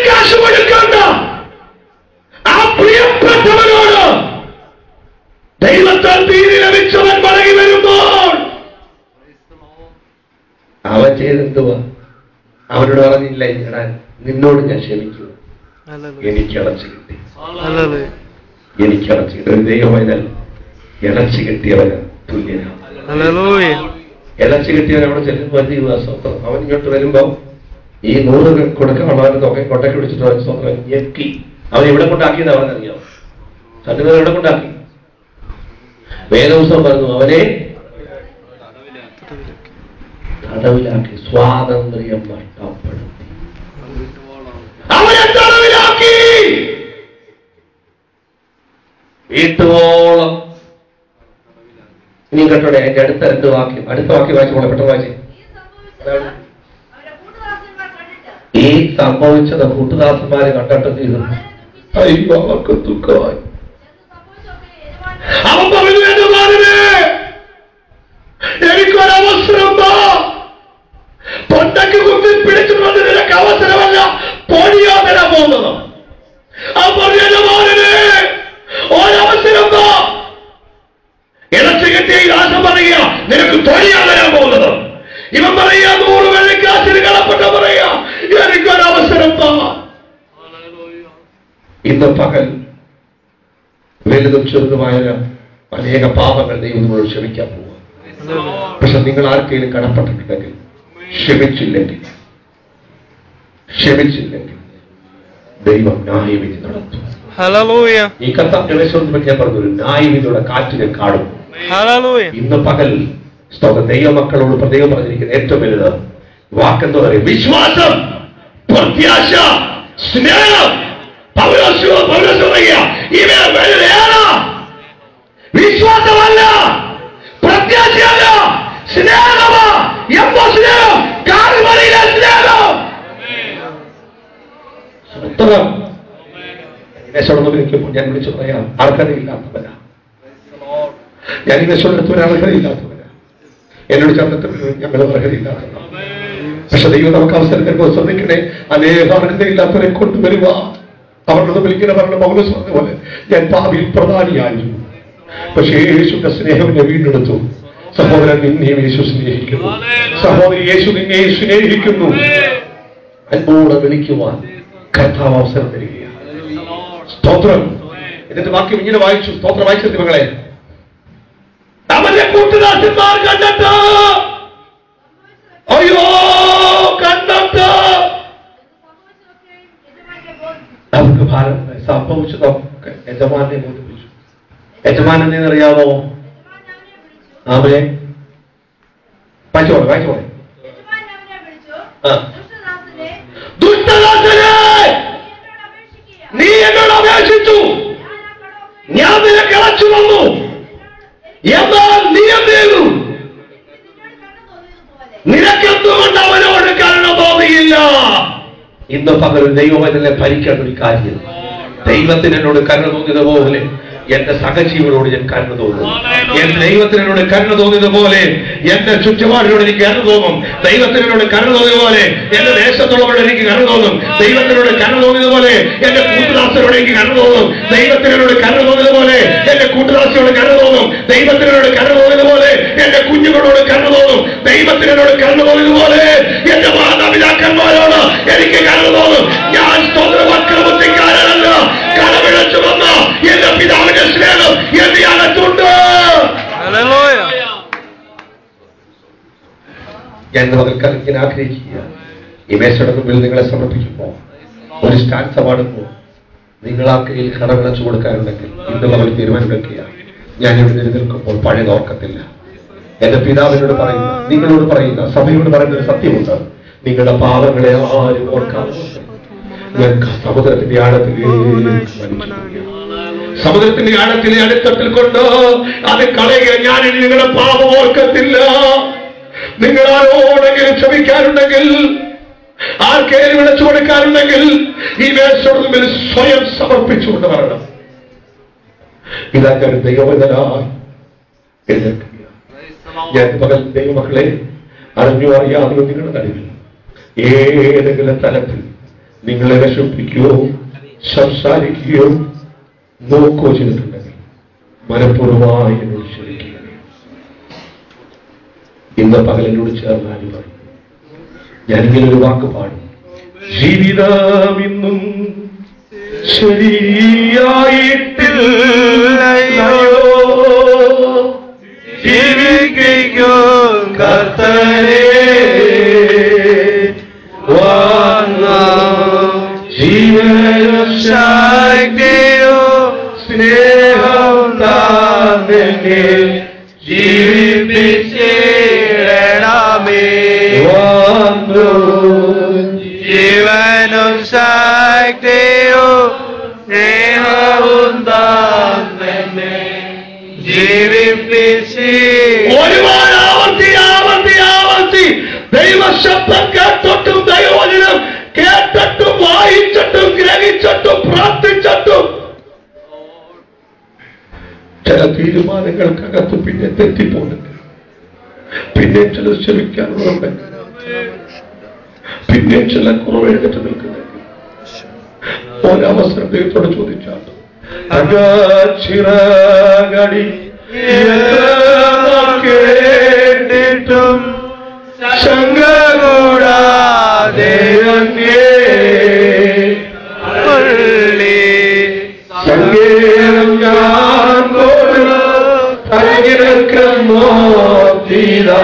കാശ് കൊടുക്കണ്ട ആ പ്രിയപ്പെട്ടവനോട് ദൈവത്താൽ തീരെ ലഭിച്ചവൻ മടങ്ങി വരുമ്പോൾ അവൻ ചെയ്തെന്തുവാ? അവനോട് പറഞ്ഞില്ല, നിന്നോട് ഞാൻ ക്ഷമിക്കുന്നു, എനിക്ക് ഇളച്ചു കിട്ടി. എനിക്ക് ഇളച്ചി ദൈവമൈതൽ ഇളച്ചി കിട്ടിയവന് തുല്യനാണ്. ഇളച്ചി കിട്ടിയവൻ അവിടെ ചെല്ലുമ്പോൾ സ്വന്തം അവൻ ഇങ്ങോട്ട് വരുമ്പോ ഈ 100 കൊടുക്കാനുള്ളവരുടെ തുക കൊട്ടയ്ക്ക് പിടിച്ചിട്ട് അവൻ സ്വന്തം ഞെക്കി. അവൻ എവിടെ കൊണ്ടാക്കിയത് അവനറിയാം. സത്യങ്ങൾ എവിടെ കൊണ്ടാക്കി? വേദപുസ്തകം പറഞ്ഞു അവനെ തടവിലാക്കി, സ്വാതന്ത്ര്യം നഷ്ടപ്പെടുത്തി, അവനെ തടവിലാക്കി. വീട്ടുവോളം. ഇനി കേട്ടോടെ എന്റെ അടുത്ത 2 വാക്യം, അടുത്ത വാക്യം വായിച്ചോളെ, പെട്ടെന്ന് വായിച്ചേ. ഈ സംഭവിച്ചത് കൂട്ടുദാസന്മാരെ കണ്ടിട്ട് ചെയ്തു. അയ്യോ, അവർക്ക് ദുഃഖമായി. അവൻ പറഞ്ഞു, എനിക്കൊരവസരം പൊണ്ടക്ക് കുത്തി പിടിച്ചിട്ടുണ്ട്, നിനക്ക് അവസരമല്ല, പൊടിയോ തരാൻ പോകുന്നത്. അവൻ പറഞ്ഞു, ഒരവസരം ഇളച്ചു കിട്ടിയ ഈ ദാസൻ പറയുക, നിനക്ക് തൊഴിയാ തരാൻ പോകുന്നത്. ഇവൻ പറയുക, 100 വെള്ളിക്കാശിന് കളപ്പെട്ട പറയുക, എനിക്കൊരവസരം. ഇന്ന് പകൽ വലുതും ചെറുതുമായ അനേക പാപങ്ങൾ ദൈവം നിങ്ങളോട് ക്ഷമിക്കാൻ പോവുക. പക്ഷെ നിങ്ങൾ ആർക്കെങ്കിലും കടപ്പെട്ടിട്ടുണ്ടെങ്കിൽ, ക്ഷമിച്ചില്ലെങ്കിൽ ദൈവം ന്യായവിധി നടത്തും. ഈ കർത്താവ് ഞാൻ പറഞ്ഞു, ഒരു ന്യായവിധിയുടെ കാറ്റിനെ കാണും. ഇന്ന് പകൽ ദൈവമക്കളോട് പ്രത്യേകം പറഞ്ഞിരിക്കുന്ന ഏറ്റവും വലുത് വാക്കെന്ന് പറയും വിശ്വാസം, പ്രത്യാശ, സ്നേഹം. വിശ്വാസമല്ല, പ്രത്യാശയല്ല, സ്നേഹമാ. എപ്പോ സ്നേഹം? കാൽവരിയിലെ സ്നേഹം. ഞാൻ വിളിച്ചു പറയാം, അർഹതയില്ലാത്തവനാ. ഞാൻ ഈ ദേശത്തോട് അർഹതയില്ലാത്തവനാ. എന്നോട് ചേർന്നിട്ട് ഞങ്ങൾ അർഹതയില്ലാത്തവരാ. പക്ഷെ ദൈവം നമുക്ക് അവസരം തരുമ്പോൾ ശ്രദ്ധിക്കണേ, അനേക അർഹതയില്ലാത്തവരെ കൊണ്ടുവരുക. അവരുടെ വിളിക്കുന്ന പറഞ്ഞ പൗലോസ് പറഞ്ഞ പോലെ, ഞാൻ പാപിയിൽ പ്രധാനിയായിരുന്നു, പക്ഷേ യേശുവിന്റെ സ്നേഹം എന്നെ വീണ്ടെടുത്തു. സഹോദരൻ, നിന്നെയും യേശു സ്നേഹിക്കുന്നു. സഹോദരി, യേശു നിന്നെ സ്നേഹിക്കുന്നു. അൻപോടെ വിളിക്കുവാൻ കർത്താവ് അവസരം തരികയാണ്. സ്തോത്രം. എന്നിട്ട് വാക്യം ഇങ്ങനെ വായിച്ചു. സ്തോത്രം വായിച്ചത് മകളെ. അവന്റെ കൂട്ടുദാസന്മാർ കണ്ടിട്ട്, അയ്യോ കണ്ടിട്ട് അവർക്ക് ഭാരം സംഭവിച്ചതൊക്കെ യജമാനെ ബോധിപ്പിച്ചു. യജമാൻ എന്നറിയാമോ? അവരെ വായിച്ചോളെ. ദുഷ്ടദാസനെ, നീ എന്നോട് അപേക്ഷിച്ചു, ഞാൻ നിനക്ക് അളച്ചു വന്നു, എന്നാൽ നീ എന്ത് ചെയ്തു? നിനക്കെന്തുകൊണ്ട് അവനോട് കരുണ തോന്നിയില്ല? ഇന്ന് പകൽ ദൈവം അതിനെ ഭരിക്കേണ്ട ഒരു കാര്യം. ദൈവത്തിന് എന്നോട് കരുണ തോന്നിയതുപോലെ എന്റെ സഹജീവനോട് ഞാൻ കരുണ തോന്നും. എന്റെ ദൈവത്തിനോട് കരുണ തോന്നിയതുപോലെ എന്റെ ചുറ്റുപാടിനോട് എനിക്ക് കരുണ തോന്നും. ദൈവത്തിനോട് കരുണ തോന്നിയതുപോലെ എന്റെ ദേശത്തുള്ളവരോട് എനിക്ക് കരുണ തോന്നും. ദൈവത്തിനോട് കരുണ തോന്നിയതുപോലെ എന്റെ കൂട്ടുദാസരോട് എനിക്ക് കരുണ തോന്നും. ദൈവത്തിനോട് കരുണ തോന്നിയതുപോലെ എന്റെ കൂട്ടുദാസിയോട് കരുണ തോന്നും. ദൈവത്തിനോട് കരുണ തോന്നിയതുപോലെ എന്റെ കുഞ്ഞുങ്ങളോട് കരുണ തോന്നും. ദൈവത്തിനോട് കരുണ തോന്നിയതുപോലെ എന്റെ മാതാപിതാക്കന്മാരോട് എനിക്ക് കരുണ തോന്നും. ഞാൻ സ്വന്തവക്രബുദ്ധിക്കാരനല്ല. കടമിഴച്ചു വന്ന എന്റെ പിതാവിന്റെ സ്നേഹം എന്റെ അകത്തുണ്ട്. ഞാൻ മകൾക്ക് ഇങ്ങനെ ആഗ്രഹിക്കുക, ഈ മേശയുടെ മുമ്പിൽ നിങ്ങളെ സമർപ്പിക്കുമ്പോൾ, ഒരു സ്റ്റാൻസ് പാടുമ്പോൾ നിങ്ങൾ ആ കയ്യിൽ കടമിളച്ചു കൊടുക്കാനുണ്ടെങ്കിൽ ഇന്ന് അവർ തീരുമാനമെടുക്കുക. ഞാൻ ഇവിടെ നിൽക്കുമ്പോൾ പഴയത് ഓർക്കത്തില്ല. എന്റെ പിതാവിനോട് പറയുന്ന, നിങ്ങളോട് പറയുന്ന, സഭയോട് പറയുന്ന ഒരു സത്യമുണ്ട്. നിങ്ങളുടെ പാവങ്ങളെ ആരും ഓർക്കാതെ സമുദ്രത്തിന്റെ സമുദ്രത്തിന്റെ ആഴത്തിലെ അടിത്തട്ടിൽ കൊണ്ട് അത് കളയുക. ഞാൻ നിങ്ങളുടെ പാപം ഓർക്കത്തില്ല. നിങ്ങൾ ആരോടെങ്കിലും ക്ഷമിക്കാനുണ്ടെങ്കിൽ, ആർക്കേലും വിളിച്ചു കൊടുക്കാനുണ്ടെങ്കിൽ ഈ മേശയുടെ മുമ്പിൽ സ്വയം സമർപ്പിച്ചുകൊണ്ട് വരണം. ഇതാക്കാൻ ദൈവവചനായി എഴുന്നേൽക്കുക. ഞാൻ പകൽ ദൈവമക്കളെ അറിഞ്ഞോ അറിയാതെയോ നിങ്ങളുടെ നടുവിൽ ഏതെങ്കിലും തലത്തിൽ നിങ്ങളെ വിഷമിപ്പിക്കുകയോ സംസാരിക്കുകയോ നോക്കുകയോ ചെയ്തിട്ടുണ്ടെങ്കിൽ മനഃപൂർവ്വമായി എന്നോട് ക്ഷമിക്കുക. ഇന്ന് പകലിനോട് ചേർന്നാലും പറയും, ഞാനിങ്ങനൊരു വാക്ക് പാടും. ജീവിതം ഇന്നും ശരിയായിട്ടില്ല, ജീവനും ശക്തിയും സ്നേഹവും താന്നെ ജീവിപ്പിച്ചിടണമേ. ജീവനും ശക്തിയും സ്നേഹവും താന്നെ ജീവിപ്പിച്ച് ഒരുപാട് ആവർത്തി ദൈവശബ്ദം കേട്ടിട്ടും ദൈവവചനം കേട്ടിട്ടും വായിച്ചിട്ടും ഗ്രഹിച്ചിട്ടും പ്രാർത്ഥിച്ചിട്ടും ചില തീരുമാനങ്ങൾക്കകത്ത് പിന്നെ തെറ്റിപ്പോകുന്നുണ്ട്. പിന്നെ ചില ക്ഷമിക്കാനുണ്ട്, പിന്നെ ചില കുറവെഴുതിട്ട് നിൽക്കുന്നുണ്ട്. ഒരവസരം ദൈവത്തോട് ചോദിച്ചാൽ അകച്ചിറകടി കേട്ടിട്ടും ശങ്ക കൂടാതെ സങ്കേതം ഞാൻ പോലും തീരാ